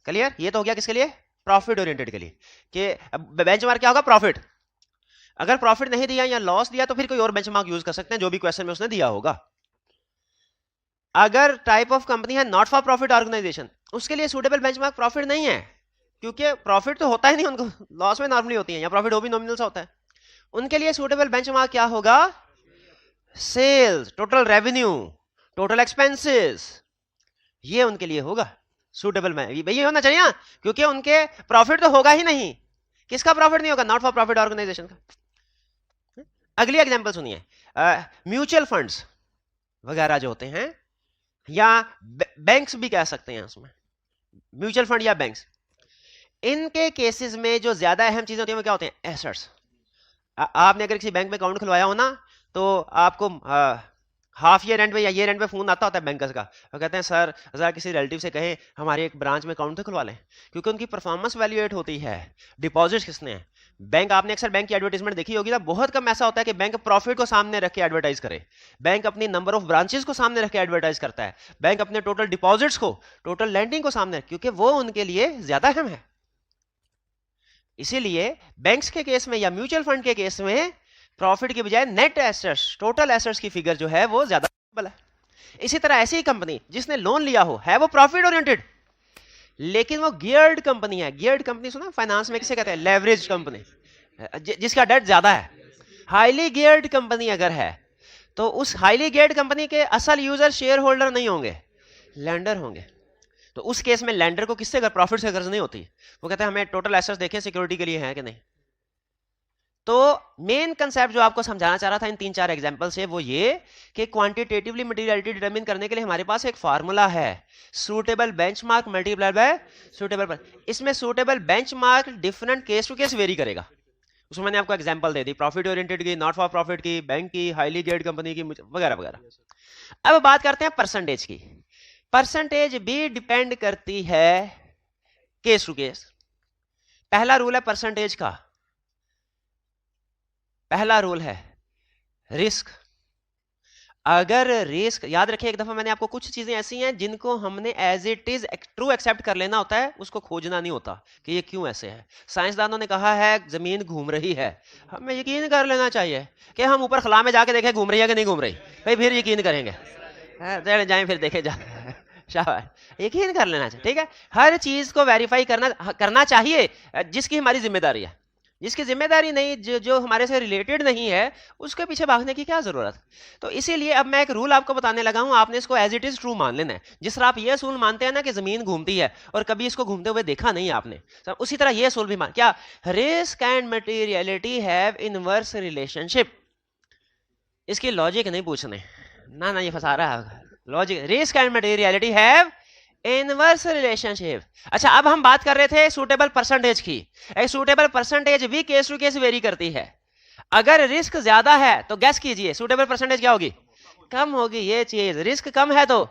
क्लियर? ये तो हो गया किसके लिए? प्रॉफिट ओरिएंटेड के लिए, कि बेंचमार्क क्या होगा? प्रॉफिट। अगर प्रॉफिट नहीं दिया या लॉस दिया तो फिर कोई और बेंचमार्क यूज कर सकते हैं जो भी क्वेश्चन में उसने दिया होगा। अगर टाइप ऑफ कंपनी है नॉट फॉर प्रॉफिट ऑर्गेनाइजेशन, उसके लिए सूटेबल बेंचमार्क प्रॉफिट नहीं है, क्योंकि प्रॉफिट तो होता ही नहीं उनको, लॉस में नॉर्मली होती है, या प्रॉफिट वो भी नॉमिनल सा होता है। उनके लिए सूटेबल बेंचमार्क क्या होगा? Sales, total revenue, total expenses, ये उनके लिए होगा सूटेबल में। ये होना चाहिए ना, क्योंकि उनके प्रॉफिट तो होगा ही नहीं। किसका प्रॉफिट नहीं होगा? नॉट फॉर प्रॉफिट ऑर्गेनाइजेशन का। अगली एग्जांपल सुनिए, म्यूचुअल फंड्स वगैरह जो होते हैं, या बैंक्स भी कह सकते हैं उसमें, म्यूचुअल फंड या बैंक्स, इनके केसेस में जो ज्यादा अहम चीजें होती हैं वो क्या होते हैं? एसेट्स। आपने अगर किसी बैंक में अकाउंट खुलवाया हो ना, तो आपको हाफ ईयर एंड पे या ईयर एंड पे फोन आता होता है बैंकर्स का, वो कहते हैं सर जरा किसी रिलेटिव से कहें हमारे एक ब्रांच में अकाउंट तो खुलवा लें, क्योंकि उनकी परफॉर्मेंस वैल्यूएट होती है, डिपॉजिट्स किसने हैं। बैंक, आपने अक्सर बैंक की एडवर्टाइजमेंट देखी होगी ना, बहुत कम ऐसा होता है कि बैंक प्रॉफिट को सामने रख के एडवर्टाइज करे। बैंक अपनी नंबर ऑफ ब्रांचेस को सामने रख के एडवर्टाइज करता है, बैंक अपने टोटल डिपॉजिट्स को, टोटल लैंडिंग को सामने, क्योंकि वो उनके लिए ज्यादा अहम है। इसीलिए बैंक्स के केस में या म्यूचुअल फंड के केस में प्रॉफिट की बजाय नेट एसेट्स, टोटल एसेट्स की फिगर जो है वो ज्यादा है। इसी तरह ऐसी कंपनी जिसने लोन लिया हो, है वो प्रॉफिट ओरिएंटेड, लेकिन वो गियर्ड कंपनी है। गियर्ड कंपनी सुना फाइनेंस में किसे कहते हैं? लेवरेज कंपनी, जिसका डेट ज्यादा है। हाईली गियर्ड कंपनी अगर है तो उस हाईली गियर्ड कंपनी के असल यूजर शेयर होल्डर नहीं होंगे, लैंडर होंगे। तो उस केस में लैंडर को किससे प्रॉफिट से गर्ज नहीं होती, वो कहते हैं हमें टोटल एसेट्स देखें सिक्योरिटी के लिए है कि नहीं। तो मेन कंसेप्ट जो आपको समझाना चाह रहा था इन 3-4 एग्जांपल से वो ये कि क्वांटिटेटिवली मटेरियलिटी डिटरमिन करने के लिए हमारे पास एक फार्मूला है, suitable benchmark multiplied by suitable. इसमें suitable benchmark different case to case vary करेगा। उसमें मैंने आपको एग्जांपल दे दी, प्रॉफिट ओरिएंटेड की, नॉट फॉर प्रॉफिट की, बैंक की, हाईली गेयर्ड कंपनी की, वगैरह वगैरह। अब बात करते हैं परसेंटेज की। परसेंटेज भी डिपेंड करती है केस टू केस। पहला रूल है परसेंटेज का, पहला रूल है रिस्क। अगर रिस्क याद रखिए, एक दफा मैंने आपको कुछ चीजें ऐसी हैं जिनको हमने as it is true accept कर लेना होता है, उसको खोजना नहीं होता कि ये क्यों ऐसे है। साइंसदानों ने कहा है जमीन घूम रही है, हमें यकीन कर लेना चाहिए कि हम ऊपर खला में जाके देखें घूम रही है कि नहीं घूम रही, भाई फिर यकीन करेंगे, जाए फिर देखे जा शाबाश, यकीन कर लेना चाहिए। ठीक है, हर चीज को वेरीफाई करना चाहिए जिसकी हमारी जिम्मेदारी है। जिसकी जिम्मेदारी नहीं, जो हमारे से रिलेटेड नहीं है, उसके पीछे भागने की क्या जरूरत। तो इसीलिए अब मैं एक रूल आपको बताने लगा हूं, आपने इसको एज इट इज ट्रू मान लेना है। जिस तरह आप ये असूल मानते हैं ना कि जमीन घूमती है और कभी इसको घूमते हुए देखा नहीं आपने, उसी तरह ये असूल भी मान, क्या risk and materiality have inverse relationship. इसकी लॉजिक नहीं पूछने, ना ये फंसा रहा है logic. Risk and materiality have inverse relationship. अच्छा, अब हम बात कर रहे थे सूटेबल परसेंटेज की। एक सूटेबल परसेंटेज भी केस टू केस वेरी करती है। अगर रिस्क ज्यादा है तो गैस कीजिए सूटेबल परसेंटेज क्या होगी, कम होगी। ये चीज रिस्क कम है तो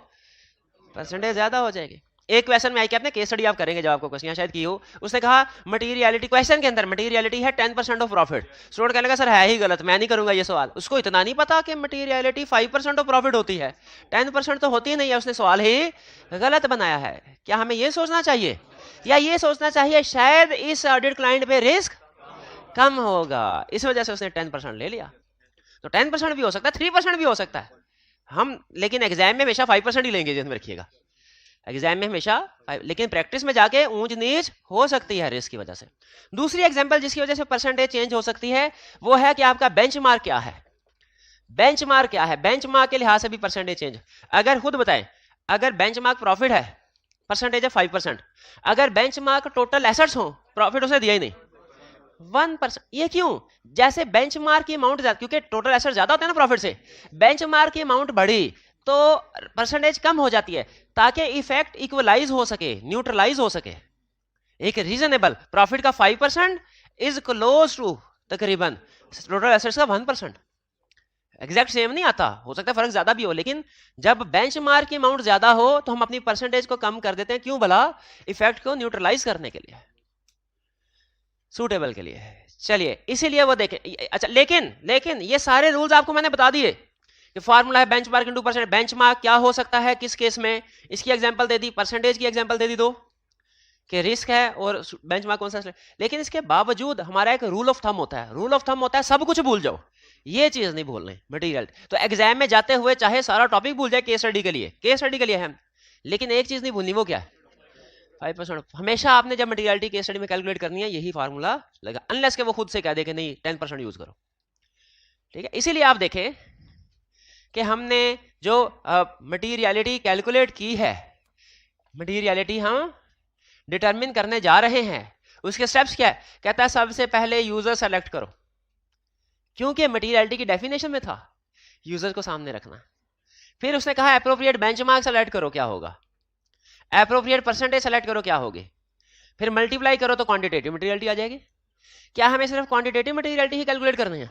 परसेंटेज ज्यादा हो जाएगी। एक क्वेश्चन में आई कि आपने केस स्टडी आप करेंगे, जब आपको क्वेश्चन शायद की हो, उसने कहा मटेरियलिटी, क्वेश्चन के अंदर मटेरियलिटी है 10% ऑफ प्रॉफिट। स्टूडेंट कहने लगा सर है ही गलत, मैं नहीं करूंगा ये सवाल। उसको इतना नहीं पता कि मटेरियलिटी 5% ऑफ प्रॉफिट होती है, 10% तो होती नहीं है, उसने सवाल ही गलत बनाया है। क्या हमें ये सोचना चाहिए, या ये सोचना चाहिए शायद इस ऑडिट क्लाइंट पे रिस्क कम होगा, इस वजह से उसने 10% ले लिया। तो 10% भी हो सकता है, 3% भी हो सकता है हम, लेकिन एग्जाम में हमेशा 5% ही लेंगे, ध्यान में रखिएगा। एग्जाम में हमेशा, लेकिन प्रैक्टिस में जाके ऊंच नीच हो सकती है रिस्क की वजह से। दूसरी एग्जांपल जिसकी वजह से परसेंटेज चेंज हो सकती है वो है कि आपका बेंचमार्क क्या है। बेंचमार्क क्या है, बेंचमार्क के लिहाज से भी परसेंटेज चेंज। अगर खुद बताएं, अगर बेंचमार्क प्रॉफिट है, परसेंटेज है 5%। अगर बेंचमार्क टोटल एसेट्स हो, प्रॉफिट उसे दिया ही नहीं, 1%। ये क्यों? जैसे बेंचमार्क की अमाउंट, क्योंकि टोटल एसेट ज्यादा होते हैं ना प्रॉफिट से, बेंचमार्क की अमाउंट बढ़ी तो परसेंटेज कम हो जाती है, ताकि इफेक्ट इक्वलाइज हो सके, न्यूट्रलाइज हो सके। एक रीजनेबल प्रॉफिट का 5% इज क्लोज टू तकरीबन टोटल एसेट्स का 1%। एग्जैक्ट सेम नहीं आता, हो सकता है फर्क ज्यादा भी हो, लेकिन जब बेंचमार्क की अमाउंट ज्यादा हो तो हम अपनी परसेंटेज को कम कर देते हैं। क्यों भला? इफेक्ट को न्यूट्रलाइज करने के लिए, सूटेबल के लिए। चलिए, इसीलिए वो देखें। अच्छा, लेकिन ये सारे रूल्स आपको मैंने बता दिए कि फार्मूला है बेंचमार्क इनटू परसेंट। बेंचमार्क क्या हो सकता है किस केस में, इसकी एग्जांपल दे दी, परसेंटेज की एग्जांपल दे दी दो कि रिस्क है और बेंचमार्क कौन सा। लेकिन इसके बावजूद हमारा एक रूल ऑफ थंब होता है, रूल ऑफ थंब होता है सब कुछ भूल जाओ, ये चीज नहीं भूलनी मटेरियल। तो एग्जाम में जाते हुए चाहे सारा टॉपिक भूल जाए, केस स्टडी के लिए, केस स्टडी के लिए है, लेकिन एक चीज नहीं भूलनी, वो क्या है, 5%। हमेशा आपने जब मटेरियलिटी केस स्टडी में कैलकुलेट करनी है, यही फार्मूला लगा, अनलेस के वो खुद से कह दे कि नहीं 10% यूज करो। ठीक है, इसीलिए आप देखें कि हमने जो मटेरियलिटी कैलकुलेट की है, मटेरियलिटी हम डिटरमिन करने जा रहे हैं, उसके स्टेप्स क्या है? कहता है सबसे पहले यूजर सेलेक्ट करो, क्योंकि मटेरियलिटी की डेफिनेशन में था यूजर को सामने रखना। फिर उसने कहा एप्रोप्रिएट बेंचमार्क सेलेक्ट करो, क्या होगा? एप्रोप्रिएट परसेंटेज सेलेक्ट करो, क्या होगी? फिर मल्टीप्लाई करो तो क्वांटिटेटिव मटेरियलिटी आ जाएगी। क्या हमें सिर्फ क्वांटिटेटिव मटेरियलिटी ही कैलकुलेट करनी है?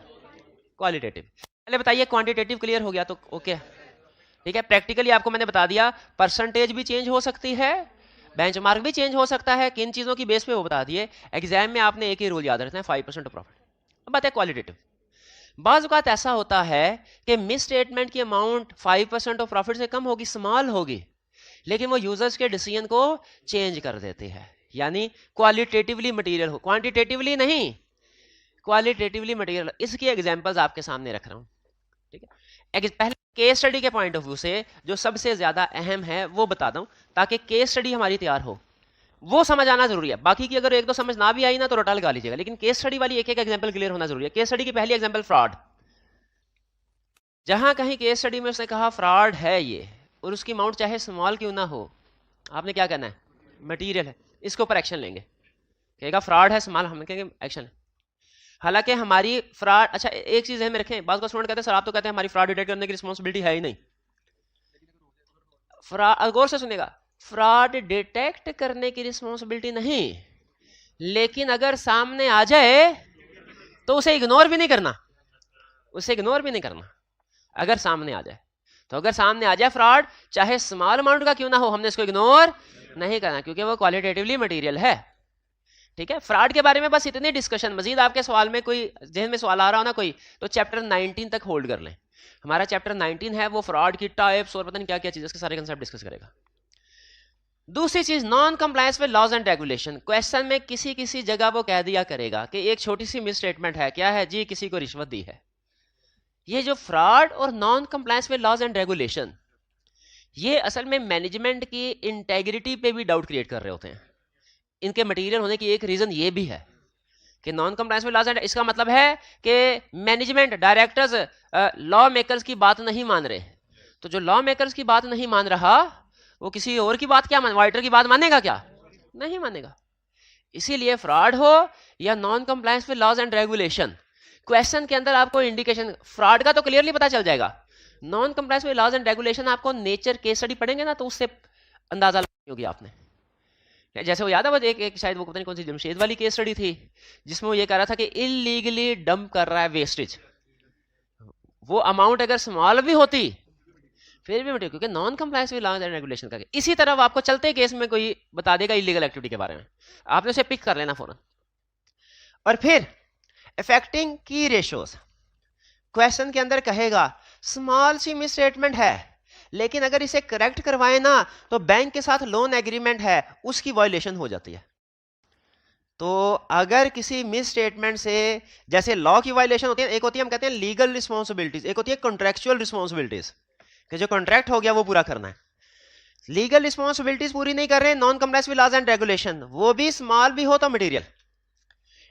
क्वालिटेटिव पहले बताइए। क्वांटिटेटिव क्लियर हो गया तो ओके, ठीक है। प्रैक्टिकली आपको मैंने बता दिया, परसेंटेज भी चेंज हो सकती है, बेंचमार्क भी चेंज हो सकता है, किन चीजों की बेस पे वो बता दिए। एग्जाम में आपने एक ही रूल याद रखना है, 5% ऑफ प्रॉफिट। अब बात है क्वालिटेटिव। बाज़ औक़ात ऐसा होता है कि मिस स्टेटमेंट की अमाउंट 5% ऑफ प्रॉफिट से कम होगी, स्मॉल होगी, लेकिन वो यूजर्स के डिसीजन को चेंज कर देती है। यानी क्वालिटेटिवली मटेरियल हो, क्वांटिटेटिवली नहीं, क्वालिटेटिवली मटेरियल। इसकी एग्जांपल्स आपके सामने रख रहा हूं, ठीक है। पहले केस स्टडी के पॉइंट ऑफ व्यू से जो सबसे ज्यादा अहम है वो बता दूं, ताकि केस स्टडी हमारी तैयार हो, वो समझ आना जरूरी है। बाकी की अगर एक दो समझ ना भी आई ना तो रटा लगा लीजिएगा, लेकिन केस स्टडी वाली एक एक एग्जांपल क्लियर होना जरूरी है। केस स्टडी की पहली एग्जांपल फ्रॉड। जहां कहीं केस स्टडी में उसने कहा फ्रॉड है ये, और उसकी अमाउंट चाहे स्मॉल क्यों ना हो, आपने क्या करना है? मटीरियल है, इसके ऊपर एक्शन लेंगे। कहेगा फ्रॉड है स्मॉल, हम कहेंगे एक्शन। हालांकि हमारी फ्रॉड, अच्छा एक चीज है में रखें, बात को स्टूडेंट कहते हैं सर आप तो कहते हैं हमारी फ्रॉड डिटेक्ट करने की रिस्पॉन्सिबिलिटी है ही नहीं। फ्रॉड गौर से सुनेगा, फ्रॉड डिटेक्ट करने की रिस्पॉन्सिबिलिटी नहीं, लेकिन अगर सामने आ जाए तो उसे इग्नोर भी नहीं करना, उसे इग्नोर भी नहीं करना अगर सामने आ जाए। तो अगर सामने आ जाए फ्रॉड, चाहे स्मॉल अमाउंट का क्यों ना हो, हमने इसको इग्नोर नहीं करना क्योंकि वो क्वालिटेटिवली मटेरियल है। ठीक है, फ्रॉड के बारे में बस इतनी डिस्कशन, मजीद आपके सवाल में कोई जहन में सवाल आ रहा हो ना कोई, तो चैप्टर 19 तक होल्ड कर लें। हमारा चैप्टर 19 है वो फ्रॉड की टाइप्स और पता नहीं क्या क्या चीज़, इसके सारे कंसेप्ट डिस्कस करेगा। दूसरी चीज non compliance with laws and regulation. Question में किसी किसी जगह वो कह दिया करेगा कि एक छोटी सी मिस स्टेटमेंट है, क्या है जी, किसी को रिश्वत दी है। ये जो फ्रॉड और non compliance with laws and regulation, ये असल में मैनेजमेंट की इंटेग्रिटी पे भी डाउट क्रिएट कर रहे होते हैं। इनके मटेरियल होने की एक रीजन ये भी है कि non compliance with laws and, इसका मतलब है कि मैनेजमेंट डायरेक्टर्स लॉ मेकर्स की बात नहीं मान रहे। तो जो लॉ मेकर्स की बात नहीं मान रहा, वो किसी और की बात क्या ऑडिटर की बात मानेगा क्या? नहीं मानेगा। इसीलिए फ्रॉड हो या non compliance with laws and regulation, question के अंदर आपको इंडिकेशन, फ्रॉड का तो क्लियरली पता चल जाएगा, non compliance with laws and regulation आपको नेचर केस स्टडी पढ़ेंगे ना तो उससे अंदाजा लगानी होगी आपने। जैसे वो याद है वो एक शायद वो पता नहीं कौन सी जमशेद वाली केस स्टडी थी जिसमें वो ये कह रहा था कि इलीगली डंप कर रहा है वेस्टेज, वो अमाउंट अगर स्मॉल भी होती फिर भी मटेरियल, क्योंकि non compliance with laws and regulation का। इसी तरह आपको चलते केस में कोई बता देगा इलीगल एक्टिविटी के बारे में, आपने उसे पिक कर लेना फौरन। और फिर अफेक्टिंग की रेशियोज, क्वेश्चन के अंदर कहेगा स्मॉल सी मिस स्टेटमेंट है लेकिन अगर इसे करेक्ट करवाए ना तो बैंक के साथ लोन एग्रीमेंट है उसकी वायलेशन हो जाती है। तो अगर किसी मिस स्टेटमेंट से, जैसे लॉ की वायलेशन होती है, एक होती है हम कहते हैं लीगल रिस्पॉन्सिबिलिटीज, एक होती है कॉन्ट्रेक्चुअल रिस्पॉन्सिबिलिटीज कि जो कॉन्ट्रैक्ट हो गया वो पूरा करना है। लीगल रिस्पॉन्सिबिलिटीज पूरी नहीं कर रहे, non compliance with laws and regulation, वो भी स्मॉल भी हो तो मटेरियल।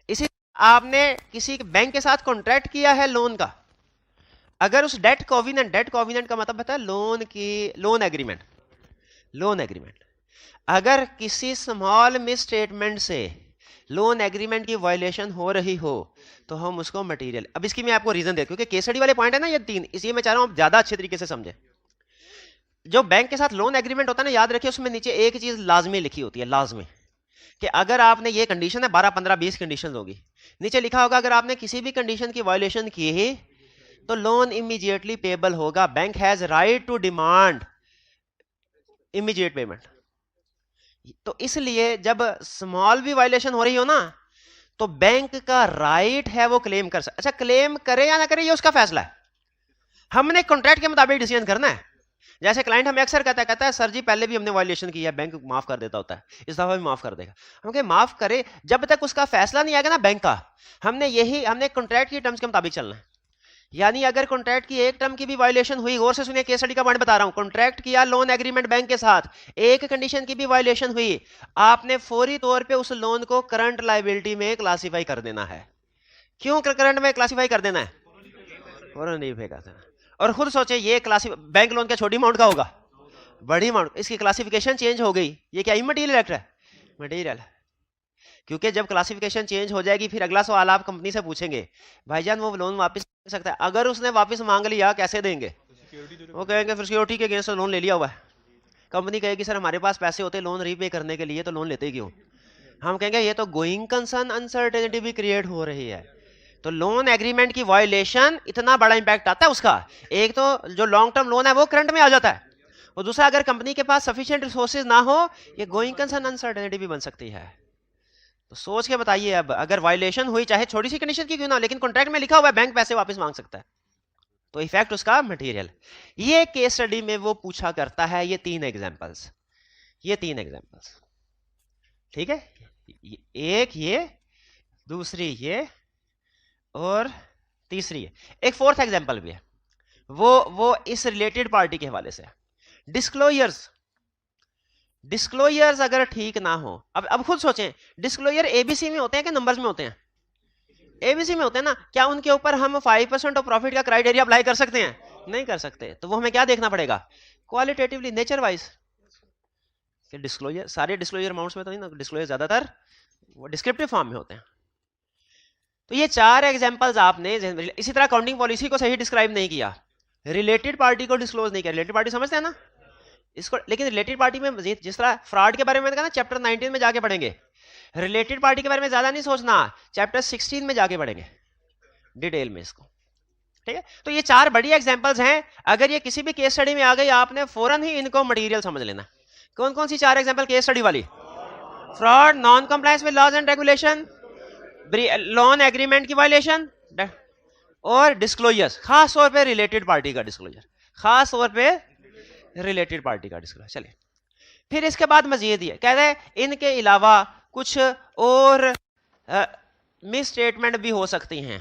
इसी आपने किसी बैंक के साथ कॉन्ट्रैक्ट किया है लोन का, अगर उस डेट कोविनेंट का मतलब पता है लोन की, लोन एग्रीमेंट, अगर किसी स्मॉल मिस स्टेटमेंट से लोन एग्रीमेंट की वायलेशन हो रही हो तो हम उसको मटेरियल। अब इसकी मैं आपको रीजन दे, क्योंकि केस स्टडी वाले पॉइंट है ना ये तीन, इसलिए मैं चाह रहा हूं आप ज्यादा अच्छे तरीके से समझे। जो बैंक के साथ लोन एग्रीमेंट होता है ना, याद रखिए उसमें नीचे एक चीज लाजमी लिखी होती है, लाजमी, कि अगर आपने ये कंडीशन है 12 15 20 कंडीशन होगी, नीचे लिखा होगा अगर आपने किसी भी कंडीशन की वायलेशन की है तो लोन इमीडिएटली पेबल होगा, bank has right to demand immediate payment. तो इसलिए जब स्मॉल भी वायलेशन हो रही हो ना तो बैंक का राइट है वो क्लेम कर सकता। अच्छा, क्लेम करे या ना करे ये उसका फैसला है, हमने कॉन्ट्रैक्ट के मुताबिक डिसीजन करना है। जैसे क्लाइंट हमें अक्सर कहता है सर जी पहले भी हमने वायलेशन किया है, बैंक माफ कर देता होता है, इस दफा भी माफ कर देगा। हम कहे माफ करे, जब तक उसका फैसला नहीं आएगा ना बैंक का, हमने कॉन्ट्रैक्ट की टर्म्स के मुताबिक चलना है। यानी अगर कॉन्ट्रैक्ट की एक टर्म की भी वायलेशन हुई, गौर से सुनिए केस स्टडी का पॉइंट बता रहा हूं, कॉन्ट्रैक्ट किया लोन एग्रीमेंट बैंक के साथ, एक कंडीशन की भी वायलेशन हुई, आपने फौरी तौर पे उस लोन को करंट लायबिलिटी में क्लासिफाई कर देना है। क्यों करंट में क्लासिफाई कर देना है? फौरन नहीं फेंका था। और खुद सोचे ये बैंक लोन क्या छोटी अमाउंट का होगा, बड़ी अमाउंट, इसकी क्लासिफिकेशन चेंज हो गई, ये क्या इमटेरियल एक्ट है? मटेरियल। क्योंकि जब क्लासिफिकेशन चेंज हो जाएगी फिर अगला सवाल आप कंपनी से पूछेंगे भाईजान वो लोन वापस दे सकता है, अगर उसने वापस मांग लिया कैसे देंगे? वो कहेंगे फिर सिक्योरिटी के अगेंस्ट लोन ले लिया हुआ है। कंपनी कहेगी सर हमारे पास पैसे होते लोन रीपे करने के लिए तो लोन लेते क्यों? हम कहेंगे ये तो गोइंग कंसर्न अनसर्टेनिटी भी क्रिएट हो रही है। तो लोन एग्रीमेंट की वायलेशन इतना बड़ा इंपैक्ट आता है उसका, एक तो जो लॉन्ग टर्म लोन है वो करंट में आ जाता है, और दूसरा अगर कंपनी के पास सफिशिएंट रिसोर्सेज ना हो ये गोइंग कंसर्न अनसर्टेनिटी भी बन सकती है। तो सोच के बताइए, अब अगर वायलेशन हुई चाहे छोटी सी कंडीशन की क्यों ना, लेकिन कॉन्ट्रैक्ट में लिखा हुआ है बैंक पैसे वापस मांग सकता है, तो इफेक्ट उसका मटेरियल। ये केस स्टडी में वो पूछा करता है, ये तीन एग्जांपल्स, ठीक है, एक ये, दूसरी ये, और तीसरी ये। एक फोर्थ एग्जांपल भी है, वो इस रिलेटेड पार्टी के हवाले से। डिस्क्लोजर्स अगर ठीक ना हो, अब खुद सोचें, डिस्क्लोजर एबीसी में होते हैं कि नंबर्स में होते हैं? एबीसी में होते हैं ना, क्या उनके ऊपर हम 5% ऑफ प्रॉफिट का क्राइटेरिया अप्लाई कर सकते हैं? नहीं कर सकते। तो वो हमें क्या देखना पड़ेगा? Qualitatively, nature wise. डिस्क्लोजर सारे डिस्क्लोजर अमाउंट्स में तो नहीं ना, डिस्क्लोजर ज्यादातर वो डिस्क्रिप्टिव फॉर्म में होते हैं। तो ये 4 एग्जांपल्स आपने, इसी तरह अकाउंटिंग पॉलिसी को सही डिस्क्राइब नहीं किया, रिलेटेड पार्टी को डिस्क्लोज नहीं किया। रिलेटेड पार्टी समझते हैं ना इसको, लेकिन रिलेटेड पार्टी में जिस तरह फ्रॉड के बारे में मैंने कहा ना चैप्टर 19 में जाके पढ़ेंगे, रिलेटेड पार्टी के बारे में ज्यादा नहीं सोचना, चैप्टर 16 में जाके पढ़ेंगे डिटेल में इसको, ठीक है। तो ये 4 बड़ी एग्जांपल्स हैं, अगर ये किसी भी केस स्टडी में आ गई आपने फौरन ही इनको मटेरियल समझ लेना। कौन कौन सी 4 एग्जांपल केस स्टडी वाली? Fraud, non compliance with laws and regulation, loan agreement की वायलेशन और डिस्क्लोजर्स, खास तौर पे रिलेटेड पार्टी का डिस्क्लोजर, खास तौर पे रिलेटेड पार्टी का डिस्क्लोजर। चलिए फिर इसके बाद मजीद ये कहते हैं इनके अलावा कुछ और मिस स्टेटमेंट भी हो सकती हैं।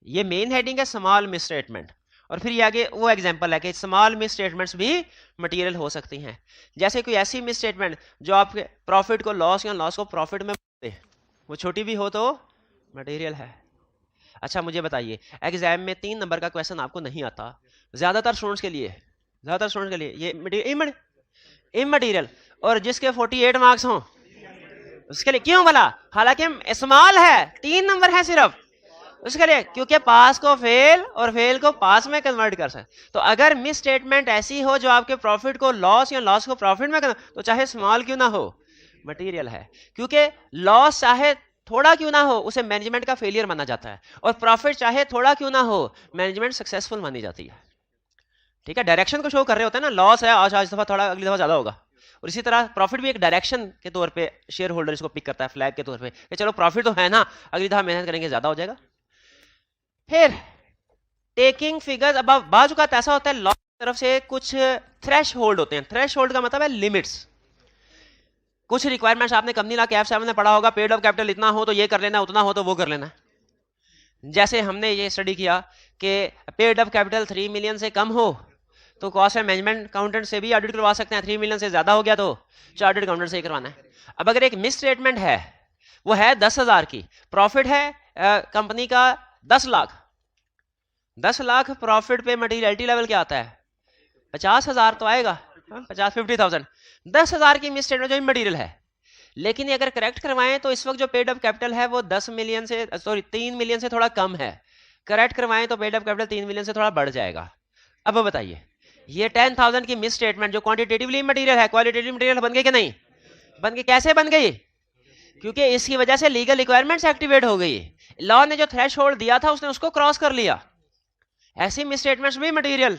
ये मेन हेडिंग है स्मॉल मिस स्टेटमेंट, और फिर ये आगे वो एग्जांपल है कि स्मॉल मिस स्टेटमेंट्स भी मटेरियल हो सकती हैं। जैसे कोई ऐसी मिस स्टेटमेंट जो आपके प्रॉफिट को लॉस या लॉस को प्रॉफिट में दे, वो छोटी भी हो तो मटेरियल है। अच्छा मुझे बताइए, एग्जाम में 3 नंबर का क्वेश्चन आपको नहीं आता, ज्यादातर स्टूडेंट्स के लिए ये इमटेरियल, और जिसके 48 मार्क्स हों उसके लिए क्यों भला? हालांकि स्मॉल है, 3 नंबर है सिर्फ उसके लिए, क्योंकि पास को फेल और फेल को पास में कन्वर्ट कर सकते। तो अगर मिस स्टेटमेंट ऐसी हो जो आपके प्रॉफिट को लॉस या लॉस को प्रॉफिट में कन्वर्ट, तो चाहे स्मॉल क्यों ना हो मटेरियल है, क्योंकि लॉस चाहे थोड़ा क्यों ना हो उसे मैनेजमेंट का फेलियर माना जाता है, और प्रॉफिट चाहे थोड़ा क्यों ना हो मैनेजमेंट सक्सेसफुल मानी जाती है। ठीक है, डायरेक्शन को शो कर रहे होते हैं ना, लॉस है आज दफा थोड़ा अगली दफा ज्यादा होगा, और इसी तरह प्रॉफिट भी एक डायरेक्शन के तौर पे शेयर होल्डर इसको पिक करता है, फ्लैग के तौर पे कि चलो प्रॉफिट तो है ना, अगली दफा मेहनत करेंगे ज्यादा हो जाएगा। फिर टेकिंग फिगर्स अबव, बाजू का ऐसा होता है लॉ की तरफ से कुछ थ्रेश होल्ड होते हैं। थ्रेश होल्ड का मतलब है लिमिट्स, कुछ रिक्वायरमेंट्स आपने कंपनी लॉ कैप 7 में पढ़ा होगा, पेड ऑफ कैपिटल इतना हो तो ये कर लेना, उतना हो तो वो कर लेना। जैसे हमने ये स्टडी किया कि पेड ऑफ कैपिटल 3 मिलियन से कम हो तो कॉस्ट एंड मैनेजमेंट अकाउंटेंट से भी ऑडिट करवा सकते हैं, 3 मिलियन से ज्यादा हो गया तो चार्टर्ड अकाउंटेंट से ही करवाना है। अब अगर एक मिस स्टेटमेंट है, वो है 10,000 की, प्रॉफिट है कंपनी का 10 लाख, 10 लाख प्रॉफिट पे मटेरियलिटी लेवल क्या आता है? 50,000 तो आएगा, 50,000 10,000 की मिस स्टेटमेंट जो मटेरियल है, लेकिन अगर करेक्ट करवाएं तो इस वक्त जो पेड अप कैपिटल है वो 10 मिलियन से, सॉरी 3 मिलियन से थोड़ा कम है, करेक्ट करवाएं तो पेड अप कैपिटल 3 मिलियन से थोड़ा बढ़ जाएगा। अब बताइए ये 10,000 की मिस स्टेटमेंट जो क्वांटिटेटिवली मटेरियल है, क्वालिटेटिव मटेरियल बन गई कि नहीं बन गई? कैसे बन गई? क्योंकि इसकी वजह से लीगल रिक्वायरमेंट्स एक्टिवेट हो गई, लॉ ने जो थ्रेश होल्ड दिया था उसने उसको क्रॉस कर लिया। ऐसी मिस स्टेटमेंट्स भी मटेरियल।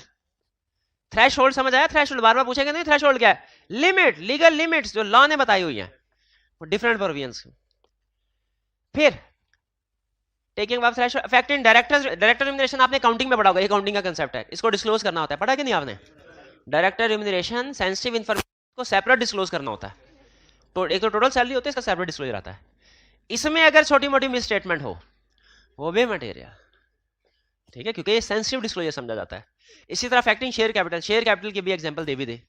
थ्रेश होल्ड समझ आया? थ्रेश होल्ड बार बार पूछेंगे नहीं, थ्रेश होल्ड क्या है? लिमिट, लीगल लिमिट्स जो लॉ ने बताई हुई है, डिफरेंट प्रोविजंस। फिर taking of thresh effect in director remuneration आपने अकाउंटिंग में पढ़ा होगा, अकाउंटिंग का कांसेप्ट है, इसको डिस्क्लोज करना होता है, पढ़ा कि नहीं आपने? डायरेक्टर रिम्यूनरेशन सेंसिटिव इंफॉर्मेशन को सेपरेट डिस्क्लोज करना होता है, तो एक तो टोटल सैलरी होती है, इसका सेपरेट डिस्क्लोजर आता है। इसमें अगर छोटी मोटी मिस स्टेटमेंट हो वो भी मटेरियल, ठीक है, क्योंकि ये सेंसिटिव डिस्क्लोजर समझा जाता है। इसी तरह फैक्टिंग शेयर कैपिटल, शेयर कैपिटल की भी एग्जांपल दे भी दे।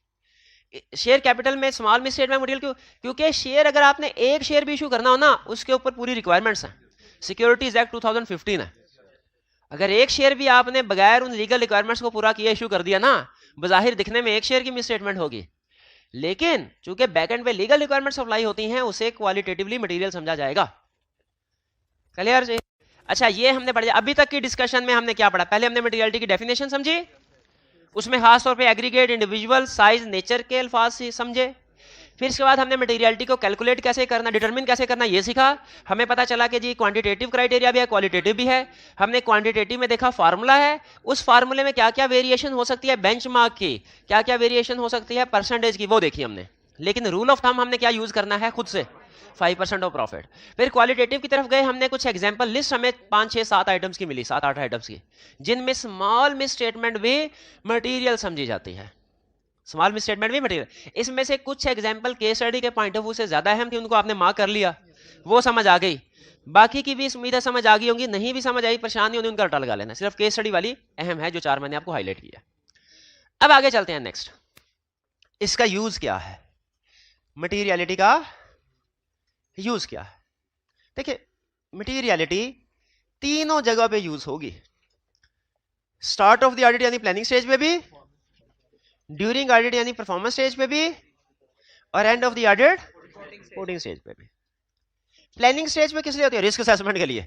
शेयर कैपिटल में स्मॉल मिस स्टेटमेंट मटेरियल क्यों? क्योंकि शेयर अगर आपने एक शेयर भी इशू करना हो ना, उसके ऊपर पूरी रिक्वायरमेंट्स हैं, सिक्योरिटीज एक्ट 2015 है। अगर एक शेयर भी आपने बगैर उन लीगल रिक्वायरमेंट्स को पूरा किया इशू कर दिया ना, बजाहिर दिखने में एक शेयर की मिस स्टेटमेंट होगी, लेकिन चूंकि बैकएंड पे लीगल रिक्वायरमेंट्स अप्लाई होती हैं उसे क्वालिटेटिवली मटेरियल समझा जाएगा। क्लियर जी? अच्छा ये हमने पढ़ा, अभी तक की डिस्कशन में हमने क्या पढ़ा? पहले हमने मटेरियलिटी की डेफिनेशन समझी, उसमें खास तौर पे एग्रीगेट, इंडिविजुअल, साइज, नेचर के अल्फाज समझे। फिर इसके बाद हमने मटेरियलिटी को कैलकुलेट कैसे करना, डिटरमिन कैसे करना ये सीखा। हमें पता चला कि जी क्वांटिटेटिव क्राइटेरिया भी है, क्वालिटेटिव भी है। हमने क्वांटिटेटिव में देखा फार्मूला है, उस फार्मूले में क्या क्या वेरिएशन हो सकती है बेंचमार्क की, क्या क्या वेरिएशन हो सकती है परसेंटेज की, वो देखी हमने। लेकिन रूल ऑफ थंब हमने क्या यूज करना है खुद से, 5% ऑफ प्रॉफिट। फिर क्वालिटेटिव की तरफ गए, हमने कुछ एग्जांपल लिस्ट हमें 5, 6, 7 आइटम्स की मिली, 7, 8 आइटम्स की, जिनमें स्मॉल मिस स्टेटमेंट भी मटेरियल समझी जाती है, स्मॉल मिस स्टेटमेंट भी मटेरियल। इसमें से कुछ एग्जांपल केस स्टडी के पॉइंट ऑफ व्यू से ज्यादा अहम थी, उनको आपने मार्क कर लिया, वो समझ आ गई। बाकी की भी उम्मीद है समझ आ गई होंगी, नहीं भी समझ आई परेशानी होनी, उनका रटा लगा लेना, सिर्फ केस स्टडी वाली अहम है जो 4 मैंने आपको हाईलाइट किया। अब आगे चलते हैं नेक्स्ट, इसका यूज क्या है, मटेरियलिटी का यूज क्या है। देखिए मटेरियलिटी तीनों जगह पे यूज होगी, स्टार्ट ऑफ द ऑडिट यानी प्लानिंग स्टेज पे भी, ड्यूरिंग ऑडिट यानी परफॉर्मेंस स्टेज पे भी, और end of the audit reporting stage पे भी। प्लानिंग स्टेज पे किस लिए होती है? रिस्क असेसमेंट के लिए।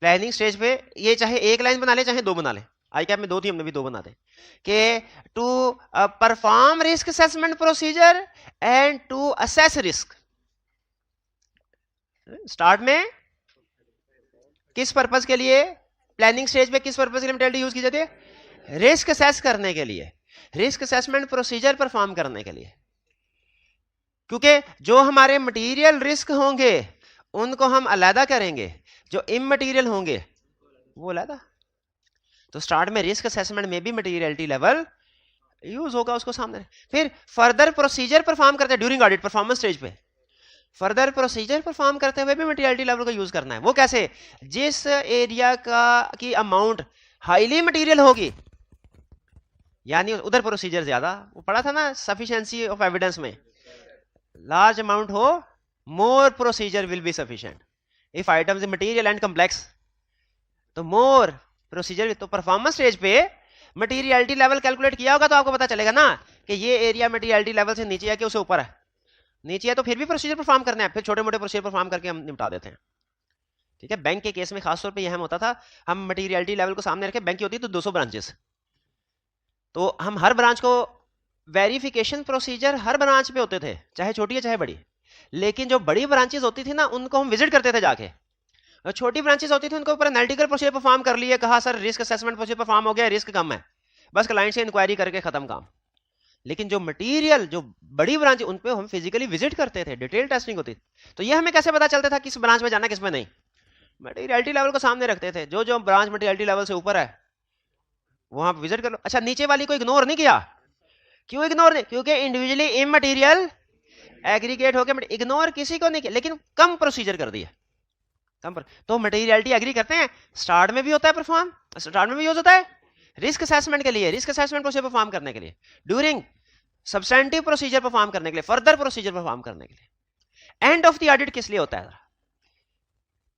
प्लानिंग स्टेज पे ये चाहे एक लाइन बना ले चाहे दो बना ले, आई कैप में दो थी, हमने भी दो बना दे कि to perform risk assessment procedure and to assess risk. Start में किस पर्पस के लिए, प्लानिंग स्टेज पे किस पर्पस के लिए मेथोडोलॉजी यूज की जाती है? रिस्क असेस करने के लिए, रिस्क असेसमेंट प्रोसीजर परफॉर्म करने के लिए। क्योंकि जो हमारे मटेरियल रिस्क होंगे उनको हम अलग करेंगे, जो इमटेरियल होंगे वो अलग। तो स्टार्ट में रिस्क असेसमेंट में भी मटेरियलिटी लेवल यूज होगा उसको सामने। फिर फर्दर प्रोसीजर परफॉर्म करते हैं ड्यूरिंग ऑडिट, परफॉर्मेंस स्टेज पे फर्दर प्रोसीजर परफॉर्म करते हुए भी मटेरियलिटी लेवल का यूज करना है। वो कैसे? जिस एरिया का की अमाउंट हाईली मटेरियल होगी, यानी उधर प्रोसीजर ज्यादा, वो पढ़ा था ना सफिशिएंसी ऑफ एविडेंस में, लार्ज अमाउंट हो more procedure will be sufficient if items material and complex, तो मोर प्रोसीजर। तो परफॉर्मेंस स्टेज पे मटेरियलिटी लेवल कैलकुलेट किया होगा तो आपको पता चलेगा ना कि ये एरिया मटेरियलिटी लेवल से नीचे है कि उससे ऊपर है। नीचे है तो फिर भी प्रोसीजर परफॉर्म करना है, फिर छोटे मोटे प्रोसीजर परफॉर्म करके हम निपटा देते हैं। ठीक है, बैंक के केस में खासतौर पे यह होता था, हम मटेरियलिटी लेवल को सामने रखे, बैंक की होती तो 200 ब्रांचेस, तो हम हर ब्रांच को वेरिफिकेशन प्रोसीजर हर ब्रांच पे होते थे, चाहे छोटी है चाहे बड़ी। लेकिन जो बड़ी ब्रांचेस होती थी ना उनको हम विजिट करते थे जाके, और छोटी ब्रांचेस होती थी उनको ऊपर एनालिटिकल प्रोसीजर परफॉर्म कर लिए, कहा sir risk assessment procedure perform हो गया, रिस्क कम है, बस क्लाइंट से इंक्वायरी करके खत्म काम। लेकिन जो मटेरियल जो बड़ी ब्रांच उन पे हम फिजिकली विजिट करते थे, डिटेल टेस्टिंग होती थी। तो ये हमें कैसे पता चलता था किस ब्रांच में जाना किस में नहीं? मटेरियलिटी लेवल को सामने रखते थे, जो जो ब्रांच मटेरियलिटी लेवल से ऊपर है वहां विजिट कर लो। अच्छा, नीचे वाली को इग्नोर नहीं किया, क्यों इग्नोर नहीं? क्योंकि इंडिविजुअली इमटेरियल एग्रीगेट होकर इग्नोर किसी को नहीं किया, लेकिन कम प्रोसीजर कर दिया, कम तो मटेरियलिटी एग्री करते हैं। स्टार्ट में भी होता है परफॉर्म, स्टार्ट में भी यूज होता है रिस्क असेसमेंट के लिए, रिस्क असेसमेंट प्रोसीजर परफॉर्म करने के लिए, ड्यूरिंग सब्सटेंटिव प्रोसीजर परफॉर्म करने के लिए, फर्दर प्रोसीजर परफॉर्म करने के लिए। एंड ऑफ द ऑडिट किस लिए होता है?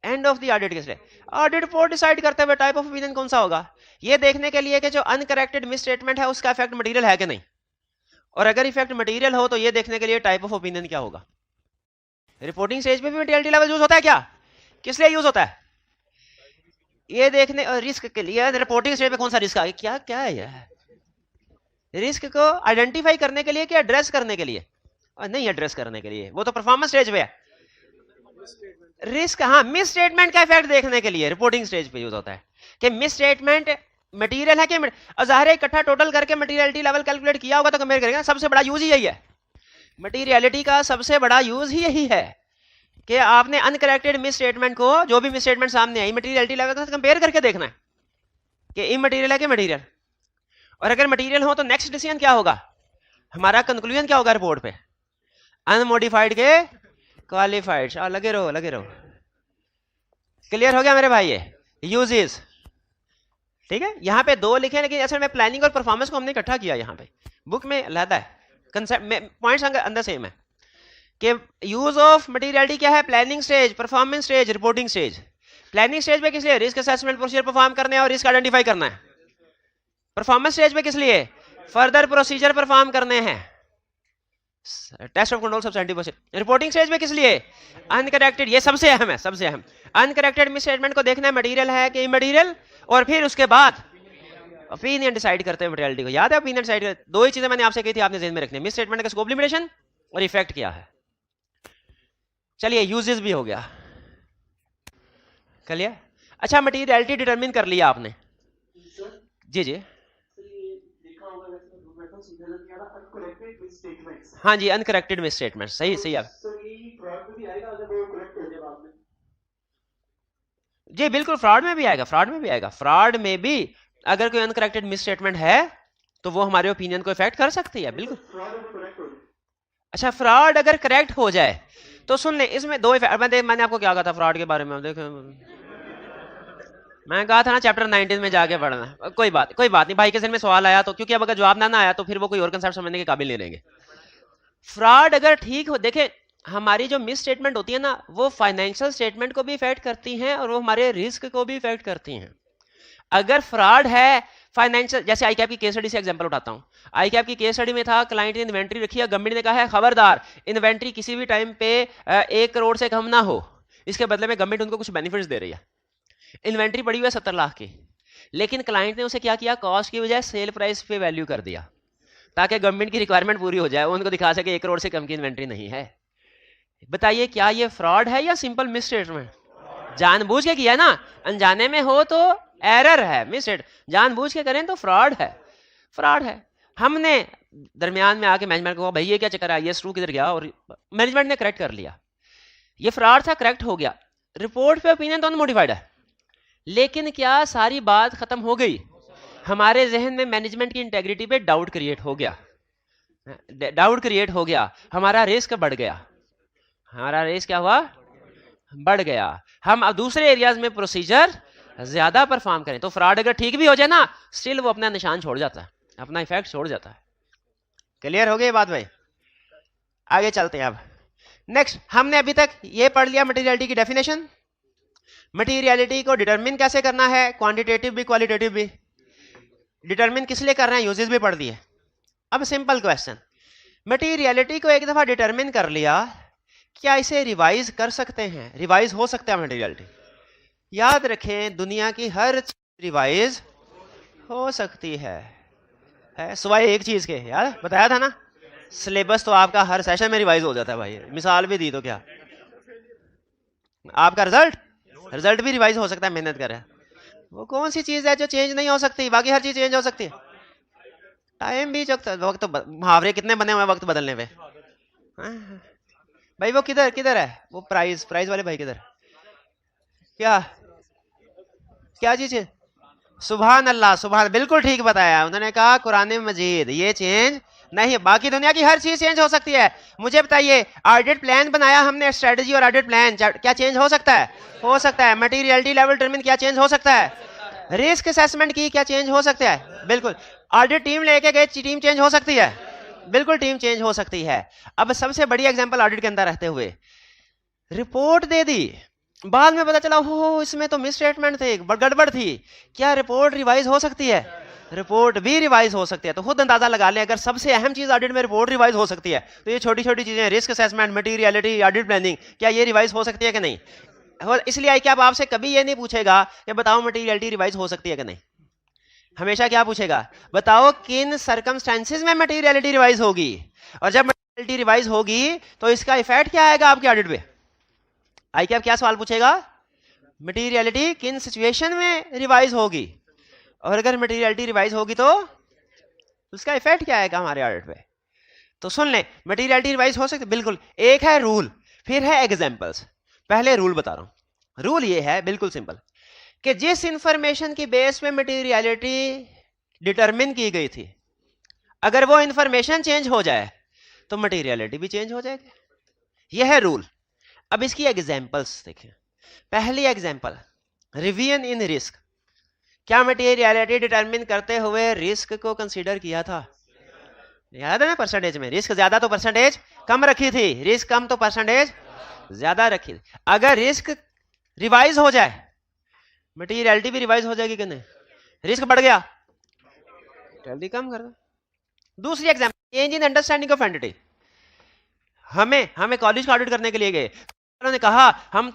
एंड ऑफ द ऑडिट किस लिए? ऑडिट रिपोर्ट डिसाइड करते हुए टाइप ऑफ ओपिनियन कौन सा होगा, ये देखने के लिए कि जो अनकरेक्टेड मिस स्टेटमेंट है उसका इफेक्ट मटेरियल है कि नहीं, और अगर इफेक्ट मटेरियल हो तो ये देखने के लिए टाइप ऑफ ओपिनियन क्या होगा। रिपोर्टिंग स्टेज पे भी मटेरियलिटी लेवल यूज होता है क्या? किस लिए यूज होता है? ये देखने, रिस्क के लिए। रिपोर्टिंग स्टेज पे कौन सा रिस्क आ गया, क्या क्या है यह? रिस्क को आइडेंटिफाई करने के लिए कि एड्रेस करने के लिए? और नहीं एड्रेस करने के लिए, वो तो परफॉर्मेंस स्टेज पे है। रिस्क, हाँ, मिस स्टेटमेंट का इफेक्ट देखने के लिए रिपोर्टिंग स्टेज पे यूज होता है कि मिस स्टेटमेंट मटेरियल है कि ज़ाहिर है इकट्ठा टोटल करके मटेरियलिटी लेवल कैलकुलेट किया होगा तो कंपेयर करेंगे। सबसे बड़ा यूज ही यही है, मटेरियलिटी का सबसे बड़ा यूज ही यही है कि आपने अनकरेक्टेड मिस स्टेटमेंट को, जो भी मिस स्टेटमेंट सामने आई, मटेरियलिटी लेवल के साथ कंपेयर करके देखना है कि इमटेरियल है कि मटेरियल। और अगर मटेरियल हो तो नेक्स्ट डिसीजन क्या होगा, हमारा कंक्लूजन क्या होगा रिपोर्ट पे? अनमोडिफाइड के क्वालिफाइड। लगे रहो लगे रहो। क्लियर हो गया मेरे भाई? ये यूजेस, ठीक है। यहाँ पे दो लिखे, लेकिन असल में प्लानिंग और परफॉर्मेंस को हमने इकट्ठा किया। यहाँ पे बुक में अलहदा है, कंसेप्ट में पॉइंट्स अंदर सेम है कि यूज ऑफ मटेरियलिटी क्या है, planning stage, performance stage, reporting stage. Planning stage पे किस लिए? रिस्क असेसमेंट प्रोसीजर परफॉर्म करने और रिस्क आइडेंटिफाई करना है। परफॉर्मेंस स्टेज पे किस लिए? फर्दर प्रोसीजर परफॉर्म करने हैं, test of control substantive procedure. Reporting stage पे किस लिए? अनकरेक्टेड, ये सबसे अहम है, सबसे अहम, अनकरेक्टेड मिस स्टेटमेंट को देखना है मटेरियल है कि इमटेरियल, और फिर उसके बाद ओपिनियन डिसाइड करते हैं मटेरियलिटी को। याद है ओपिनियन डिसाइड करते? दो ही चीजें मैंने आपसे कही थी, आपने ध्यान में रखनी है, मिस स्टेटमेंट का स्कोप लिमिटेशन और इफेक्ट क्या है। चलिए यूजेस भी हो गया, क्लियर। अच्छा, मटेरियलिटी डिटरमिन कर लिया आपने, जी जी, हाँ जी, अनकरेक्टेड मिस स्टेटमेंट, सही सही आप जी, बिल्कुल फ्रॉड में भी आएगा, फ्रॉड में भी आएगा। फ्रॉड में भी अगर कोई अनकरेक्टेड मिस स्टेटमेंट है तो वो हमारे ओपिनियन को इफेक्ट कर सकती है, बिल्कुल। अच्छा, फ्रॉड अगर करेक्ट हो जाए तो सुन ले, इसमें दो इफेक्ट। मैंने आपको क्या कहा था फ्रॉड के बारे में, देखो मैं कहा था ना चैप्टर 19 में जाके पढ़ना। कोई बात नहीं, भाई के जहन में सवाल आया तो, क्योंकि अब अगर जवाब ना आया तो फिर वो कोई और कंसेप्ट समझने के काबिल नहीं रहेंगे। फ्रॉड अगर ठीक हो, देखें हमारी जो मिस स्टेटमेंट होती है ना, वो फाइनेंशियल स्टेटमेंट को भी इफेक्ट करती हैं और वो हमारे रिस्क को भी इफेक्ट करती हैं। अगर फ्रॉड है फाइनेंशियल, जैसे आई कैप की केस स्टडी से एग्जांपल उठाता हूं, आई कैप की केस स्टडी में था क्लाइंट ने इन्वेंट्री रखी है, गवर्नमेंट ने कहा है खबरदार इन्वेंट्री किसी भी टाइम पे 1 करोड़ से कम ना हो, इसके बदले में गवर्नमेंट उनको कुछ बेनिफिट्स दे रही है। इन्वेंट्री पड़ी हुई है 70 लाख की, लेकिन क्लाइंट ने उसे क्या किया, कॉस्ट की बजाय सेल प्राइस पे वैल्यू कर दिया ताकि गवर्नमेंट की रिक्वायरमेंट पूरी हो जाए, वो उनको दिखा सके 1 करोड़ से कम की इन्वेंट्री नहीं है। बताइए क्या ये फ्रॉड है या सिंपल मिस स्टेटमेंट? जानबूझ के किया ना, अनजाने में हो तो एरर है, मिस, जानबूझ के करें तो फ्रॉड है, फ्रॉड है। हमने दरमियान में आके मैनेजमेंट को भाई ये क्या चक्कर है, ये स्क्रू किधर गया, और मैनेजमेंट ने करेक्ट कर लिया, ये फ्रॉड था, करेक्ट हो गया, रिपोर्ट पे ओपिनियन तो अनमोडिफाइड है, लेकिन क्या सारी बात खत्म हो गई? हमारे जहन में मैनेजमेंट की इंटेग्रिटी पे डाउट क्रिएट हो गया, डाउट क्रिएट हो गया, हमारा रिस्क बढ़ गया, हमारा रिस्क क्या हुआ, बढ़ गया। हम अब दूसरे एरियाज में प्रोसीजर ज्यादा परफॉर्म करें तो फ्रॉड अगर ठीक भी हो जाए ना, स्टिल वो अपना निशान छोड़ जाता है, अपना इफेक्ट छोड़ जाता है। क्लियर हो गई बात भाई? आगे चलते हैं। अब नेक्स्ट, हमने अभी तक ये पढ़ लिया मटेरियलिटी की डेफिनेशन, मटेरियलिटी को डिटरमिन कैसे करना है, क्वांटिटेटिव भी क्वालिटेटिव भी। डिटरमिन किस लिए कर रहे हैं, यूजेस भी पढ़ दिए। अब सिंपल क्वेश्चन, मटेरियलिटी को एक दफा डिटरमिन कर लिया, क्या इसे रिवाइज कर सकते हैं? रिवाइज हो सकता है मटेरियलिटी? याद रखें दुनिया की हर चीज रिवाइज हो सकती है सिवाय एक चीज के, याद बताया था ना, सिलेबस तो आपका हर सेशन में रिवाइज हो जाता है भाई, मिसाल भी दी तो क्या, आपका रिजल्ट भी रिवाइज हो सकता है, मेहनत करें। वो कौन सी चीज है जो चेंज नहीं हो सकती, बाकी हर चीज चेंज हो सकती है। टाइम भी, वक्त तो मुहावरे कितने बने हुए वक्त बदलने पे भाई। वो किधर है वो प्राइस वाले भाई, किधर, क्या चीज है? सुभान अल्लाह, सुभान, बिल्कुल ठीक बताया उन्होंने, कहा कुरान मजीद ये चेंज नहीं, बाकी दुनिया की हर चीज चेंज हो सकती है। मुझे बताइए, ऑडिट प्लान बनाया हमने, स्ट्रेटजी और ऑडिट प्लान, क्या चेंज हो सकता है? हो सकता है। मटेरियलिटी लेवल डिटरमिन, क्या चेंज हो सकता है? रिस्क असेसमेंट की, क्या चेंज हो सकता है? बिल्कुल। ऑडिट टीम लेके गए, टीम चेंज हो सकती है, बिल्कुल टीम चेंज हो सकती है। अब सबसे बड़ी एग्जांपल ऑडिट के अंदर रहते हुए, रिपोर्ट दे दी, बाद में पता चला हो इसमें तो मिस स्टेटमेंट थे, गड़बड़ थी, क्या रिपोर्ट रिवाइज हो सकती है? रिपोर्ट भी रिवाइज हो सकती है। तो खुद अंदाजा लगा लें, अगर सबसे अहम चीज ऑडिट में रिपोर्ट रिवाइज हो सकती है, तो ये छोटी छोटी चीजें, risk assessment, materiality, audit planning, क्या ये रिवाइज हो सकती है कि नहीं? इसलिए आई क्या आपसे कभी ये नहीं पूछेगा कि बताओ मटेरियलिटी रिवाइज हो सकती है कि नहीं, हमेशा क्या पूछेगा, बताओ किन सर्कमस्टेंसेस में मटेरियलिटी रिवाइज होगी, और जब मटेरियलिटी रिवाइज होगी तो इसका इफेक्ट क्या आएगा आपके ऑडिट पे। आई क्या सवाल पूछेगा, मटेरियलिटी किन सिचुएशन में रिवाइज होगी, और अगर मटेरियलिटी रिवाइज होगी तो उसका इफेक्ट क्या आएगा हमारे ऑडिट पे। तो सुन ले, मटेरियलिटी रिवाइज हो सकती, बिल्कुल। एक है रूल, फिर है एग्जांपल्स। पहले रूल बता रहा हूं। रूल ये है बिल्कुल सिंपल, कि जिस इंफॉर्मेशन की बेस पे मटेरियलिटी डिटरमिन की गई थी, अगर वो इंफॉर्मेशन चेंज हो जाए तो मटेरियलिटी भी चेंज हो जाएगी, यह है रूल। अब इसकी एग्जांपल्स देखें। पहली एग्जांपल, रिवीजन इन रिस्क। क्या मटेरियलिटी डिटरमिन करते हुए रिस्क को कंसीडर किया था? याद है ना, परसेंटेज में रिस्क ज्यादा तो परसेंटेज कम रखी थी, रिस्क कम तो परसेंटेज ज्यादा रखी थी। अगर रिस्क रिवाइज हो जाए, मटेरियलिटी भी रिवाइज हो जाएगी कि नहीं? रिस्क बढ़ गया, मटेरियलिटी कम कर दो। दूसरी example, change in understanding of entity. हमें कॉलेज का ऑडिट करने के लिए गए, उन्होंने कहा हम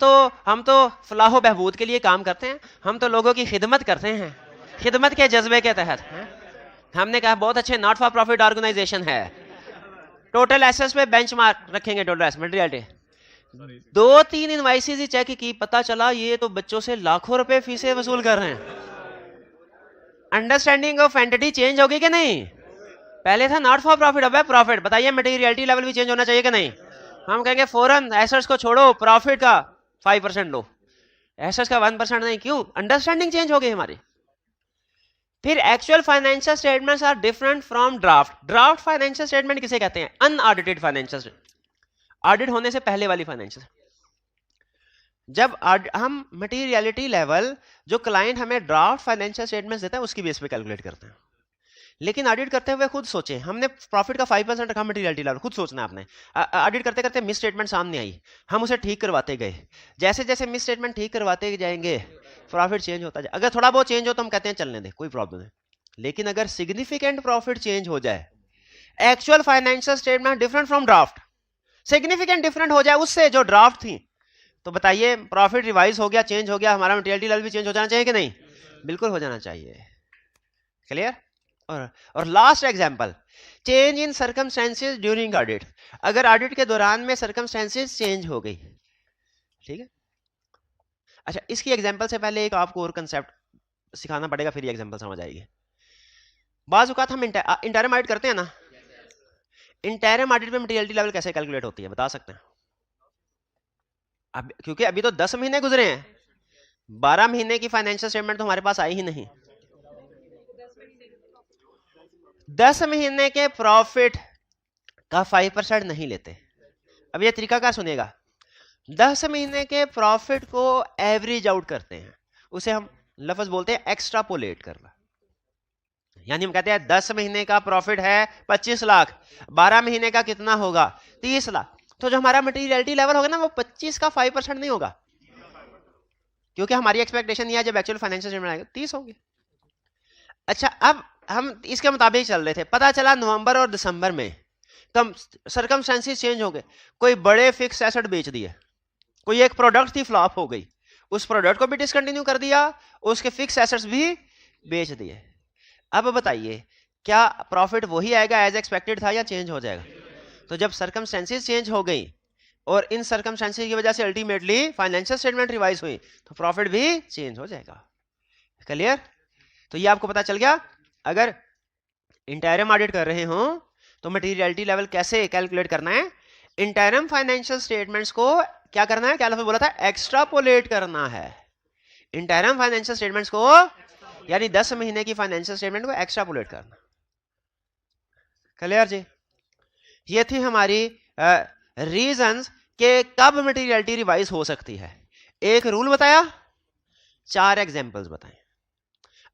तो फलाह बहबूद के लिए काम करते हैं, हम तो लोगों की खिदमत करते हैं, खिदमत के जज्बे के तहत। हमने कहा बहुत अच्छे, नॉट फॉर प्रॉफिट ऑर्गेनाइजेशन है, टोटल एसेट्स पे बेंचमार्क रखेंगे, टोटल एसेट मटेरियलिटी। 2-3 इनवाइसेस ही चेक की, पता चला ये तो बच्चों से लाखों रुपए फीसें वसूल कर रहे हैं। अंडरस्टैंडिंग ऑफ एंटिटी चेंज होगी कि नहीं? पहले था नॉट फॉर प्रॉफिट, अब है प्रॉफिट। बताइए मटेरियलिटी लेवल भी चेंज होना चाहिए कि नहीं? हम कहेंगे फौरन एसेट्स को छोड़ो, प्रॉफिट का 5% लो, एसेट्स का 1% नहीं। क्यों? अंडरस्टैंडिंग चेंज हो गई हमारी। फिर actual financial statements are different from draft. Draft financial statement किसे कहते हैं? अनऑडिटेड फाइनेंशियल, ऑडिट होने से पहले वाली फाइनेंशियल। जब हम मटेरियलिटी लेवल जो क्लाइंट हमें ड्राफ्ट फाइनेंशियल स्टेटमेंट्स देता है उसकी बेस पे कैलकुलेट करते हैं, लेकिन ऑडिट करते हुए खुद सोचे, हमने प्रॉफिट का 5% रखा मटेरियलिटी लेवल, खुद सोचना आपने। ऑडिट करते करते मिस स्टेटमेंट सामने आई, हम उसे ठीक करवाते गए। जैसे जैसे मिस स्टेटमेंट ठीक करवाते जाएंगे प्रॉफिट चेंज होता जाए। अगर थोड़ा बहुत चेंज हो तो हम कहते हैं चलने दे, कोई प्रॉब्लम नहीं। लेकिन अगर सिग्निफिकेंट प्रॉफिट चेंज हो जाए, actual financial statement different from draft, significant different हो जाए उससे जो ड्राफ्ट थी, तो बताइए प्रॉफिट रिवाइज हो गया, चेंज हो गया, हमारा मटेरियलिटी लेवल भी चेंज हो जाना चाहिए कि नहीं? बिल्कुल हो जाना चाहिए। क्लियर? और last example, change in circumstances during audit. अगर ऑडिट के दौरान में सर्कमस्टेंसेस चेंज हो गई, ठीक है। अच्छा, इसकी एग्जांपल से पहले एक आपको और कंसेप्ट सिखाना पड़ेगा, फिर ये एग्जांपल समझ आएगी। बाज़ औक़ात हम इंटरम ऑडिट करते हैं ना, इंटरम ऑडिट में मटेरियलिटी लेवल कैसे कैलकुलेट होती है बता सकते हैं? अब क्योंकि अभी तो 10 महीने गुजरे हैं, 12 महीने की फाइनेंशियल स्टेटमेंट तो हमारे पास आई ही नहीं। 10 महीने के प्रॉफिट का 5% नहीं लेते। अब ये तरीका क्या सुनिएगा, 10 महीने के प्रॉफिट को एवरेज आउट करते हैं, उसे हम लफ्ज बोलते हैं एक्स्ट्रापोलेट करना। यानी हम कहते हैं 10 महीने का प्रॉफिट है 25 लाख, 12 महीने का कितना होगा 30 लाख, तो जो हमारा मटेरियलिटी लेवल होगा ना वो 25 का 5% नहीं होगा, क्योंकि हमारी एक्सपेक्टेशन ये है जब एक्चुअल फाइनेंशियल स्टेटमेंट आएगा 30 होंगे। अच्छा, अब हम इसके मुताबिक चल रहे थे, पता चला नवंबर और दिसंबर में कम सर्कमस्टेंसेस चेंज हो गए, कोई बड़े फिक्स एसेट बेच दिए, कोई एक प्रोडक्ट थी फ्लॉप हो गई, उस प्रोडक्ट को भी डिसकंटिन्यू कर दिया, उसके फिक्स एसेट्स भी बेच दिए। अब बताइए क्या प्रॉफिट वही आएगा एज एक्सपेक्टेड था या चेंज हो जाएगा? तो जब सर्कमस्टेंसेस चेंज हो गई और इन सर्कमस्टेंसेस की वजह से अल्टीमेटली फाइनेंशियल स्टेटमेंट रिवाइज हुई, तो प्रॉफिट भी चेंज हो जाएगा। क्लियर? तो ये आपको पता चल गया। अगर इंटरम ऑडिट कर रहे हो तो मटेरियलिटी लेवल कैसे कैलकुलेट करना है, इंटरम फाइनेंशियल स्टेटमेंट्स को क्या करना है, क्या लफ्ज़ बोला था, एक्स्ट्रापोलेट करना है। इंटरम फाइनेंशियल स्टेटमेंट्स को यानी 10 महीने की फाइनेंशियल स्टेटमेंट को एक्स्ट्रापोलेट करना। क्लियर जी? ये थी हमारी रीजंस के कब मटेरियलिटी रिवाइज हो सकती है। एक रूल बताया, 4 एग्जांपल्स बताएं।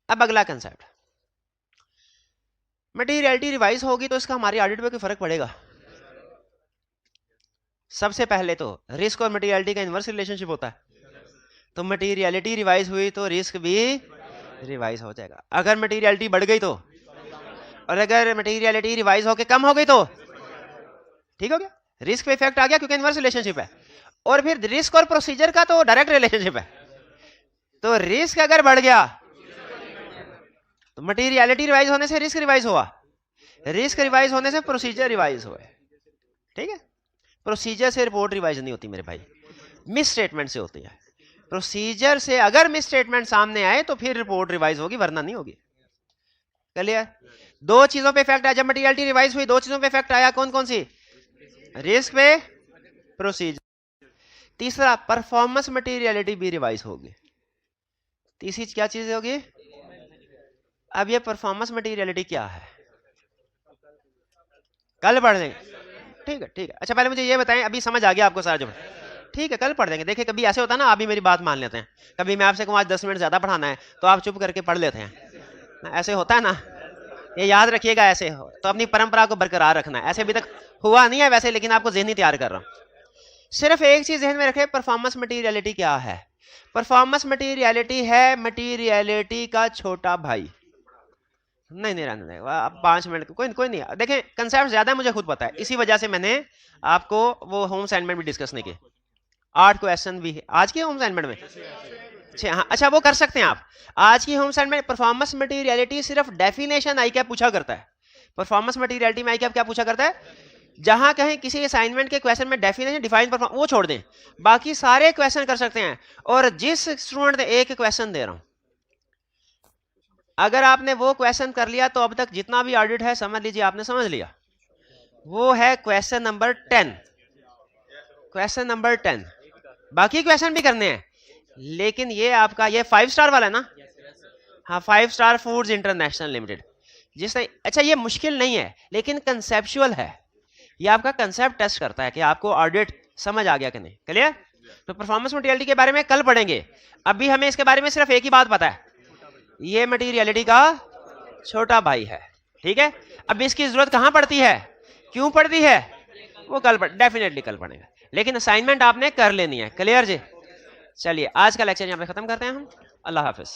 अब अगला कंसेप्ट, मटेरियलिटी रिवाइज होगी तो इसका हमारी ऑडिट पे कोई फर्क पड़ेगा? सबसे पहले तो रिस्क और मटेरियलिटी का इनवर्स रिलेशनशिप होता है, तो मटेरियलिटी रिवाइज हुई तो रिस्क भी रिवाइज हो जाएगा। अगर मटेरियलिटी बढ़ गई तो, और अगर मटेरियलिटी रिवाइज होके कम हो गई तो ठीक हो गया, रिस्क पे इफेक्ट आ गया क्योंकि इनवर्स रिलेशनशिप है। और फिर रिस्क और प्रोसीजर का तो डायरेक्ट रिलेशनशिप है, तो रिस्क अगर बढ़ गया तो मटेरियलिटी रिवाइज होने से रिस्क रिवाइज हुआ, रिस्क रिवाइज होने से प्रोसीजर रिवाइज हुआ। ठीक है, प्रोसीजर से रिपोर्ट रिवाइज नहीं होती मेरे भाई, मिस स्टेटमेंट से होती है। प्रोसीजर से अगर मिस स्टेटमेंट सामने आए तो फिर रिपोर्ट रिवाइज होगी, वरना नहीं होगी। क्लियर? 2 चीजों पे इफेक्ट आया जब मटेरियलिटी रिवाइज हुई, 2 चीजों पे इफेक्ट आया, कौन कौन सी? रिस्क पे, प्रोसीजर। तीसरा, परफॉर्मेंस मटेरियलिटी भी रिवाइज होगी। तीसरी क्या चीज होगी? अब ये परफॉर्मेंस मटेरियलिटी क्या है कल पढ़ लेंगे। ठीक है, ठीक है। अच्छा पहले मुझे ये बताएं, अभी समझ आ गया आपको सारा जो, ठीक है कल पढ़ देंगे। देखिए कभी ऐसे होता है ना, आप भी मेरी बात मान लेते हैं, कभी मैं आपसे कहूँ आज 10 मिनट ज्यादा पढ़ाना है तो आप चुप करके पढ़ लेते हैं, ऐसे होता है ना, ये याद रखिएगा। ऐसे हो तो अपनी परंपरा को बरकरार रखना है, ऐसे अभी तक हुआ नहीं है वैसे, लेकिन आपको ज़हनी तैयार कर रहा हूं। सिर्फ एक चीज ज़हन में रखें, परफॉर्मेंस मटेरियलिटी क्या है? परफॉर्मेंस मटेरियलिटी है मटेरियलिटी का छोटा भाई। नहीं नहीं रहने देगा, आप 5 मिनट कोई नहीं। देखें कंसेप्ट ज्यादा है, मुझे खुद पता है, इसी वजह से मैंने आपको वो होम असाइनमेंट भी डिस्कस नहीं किए। 8 क्वेश्चन भी है आज की होम असाइनमेंट में। हाँ, अच्छा वो कर सकते हैं आप। आज की होम असाइनमेंट परफॉर्मेंस मटेरियलिटी सिर्फ डेफिनेशन आई कैप पूछा करता है। परफॉर्मेंस मटेरियलिटी में आई कैप क्या पूछा करता है? जहां कहीं किसी असाइनमेंट के क्वेश्चन में डेफिनेशन डिफाइन परफॉर्म, वो छोड़ दें, बाकी सारे क्वेश्चन कर सकते हैं। और जिस स्टूडेंट ने एक क्वेश्चन दे रहा हूं, अगर आपने वो क्वेश्चन कर लिया तो अब तक जितना भी ऑडिट है समझ लीजिए आपने समझ लिया। वो है क्वेश्चन नंबर 10, क्वेश्चन नंबर 10। बाकी क्वेश्चन भी करने हैं, लेकिन ये आपका ये 5 स्टार वाला है ना, हाँ 5 स्टार फूड्स इंटरनेशनल लिमिटेड, जिसने, अच्छा ये मुश्किल नहीं है लेकिन कंसेप्चुअल है, ये आपका कंसेप्ट टेस्ट करता है कि आपको ऑडिट समझ आ गया कि नहीं। क्लियर? तो परफॉर्मेंस मटेरियलिटी के बारे में कल पढ़ेंगे, अभी हमें इसके बारे में सिर्फ एक ही बात पता है, ये मटेरियलिटी का छोटा भाई है। ठीक है, अब इसकी जरूरत कहां पड़ती है, क्यों पड़ती है, वो कल डेफिनेटली कल पढ़ेगा, लेकिन असाइनमेंट आपने कर लेनी है। क्लियर जी? चलिए आज का लेक्चर यहां पे खत्म करते हैं हम। अल्लाह हाफिज।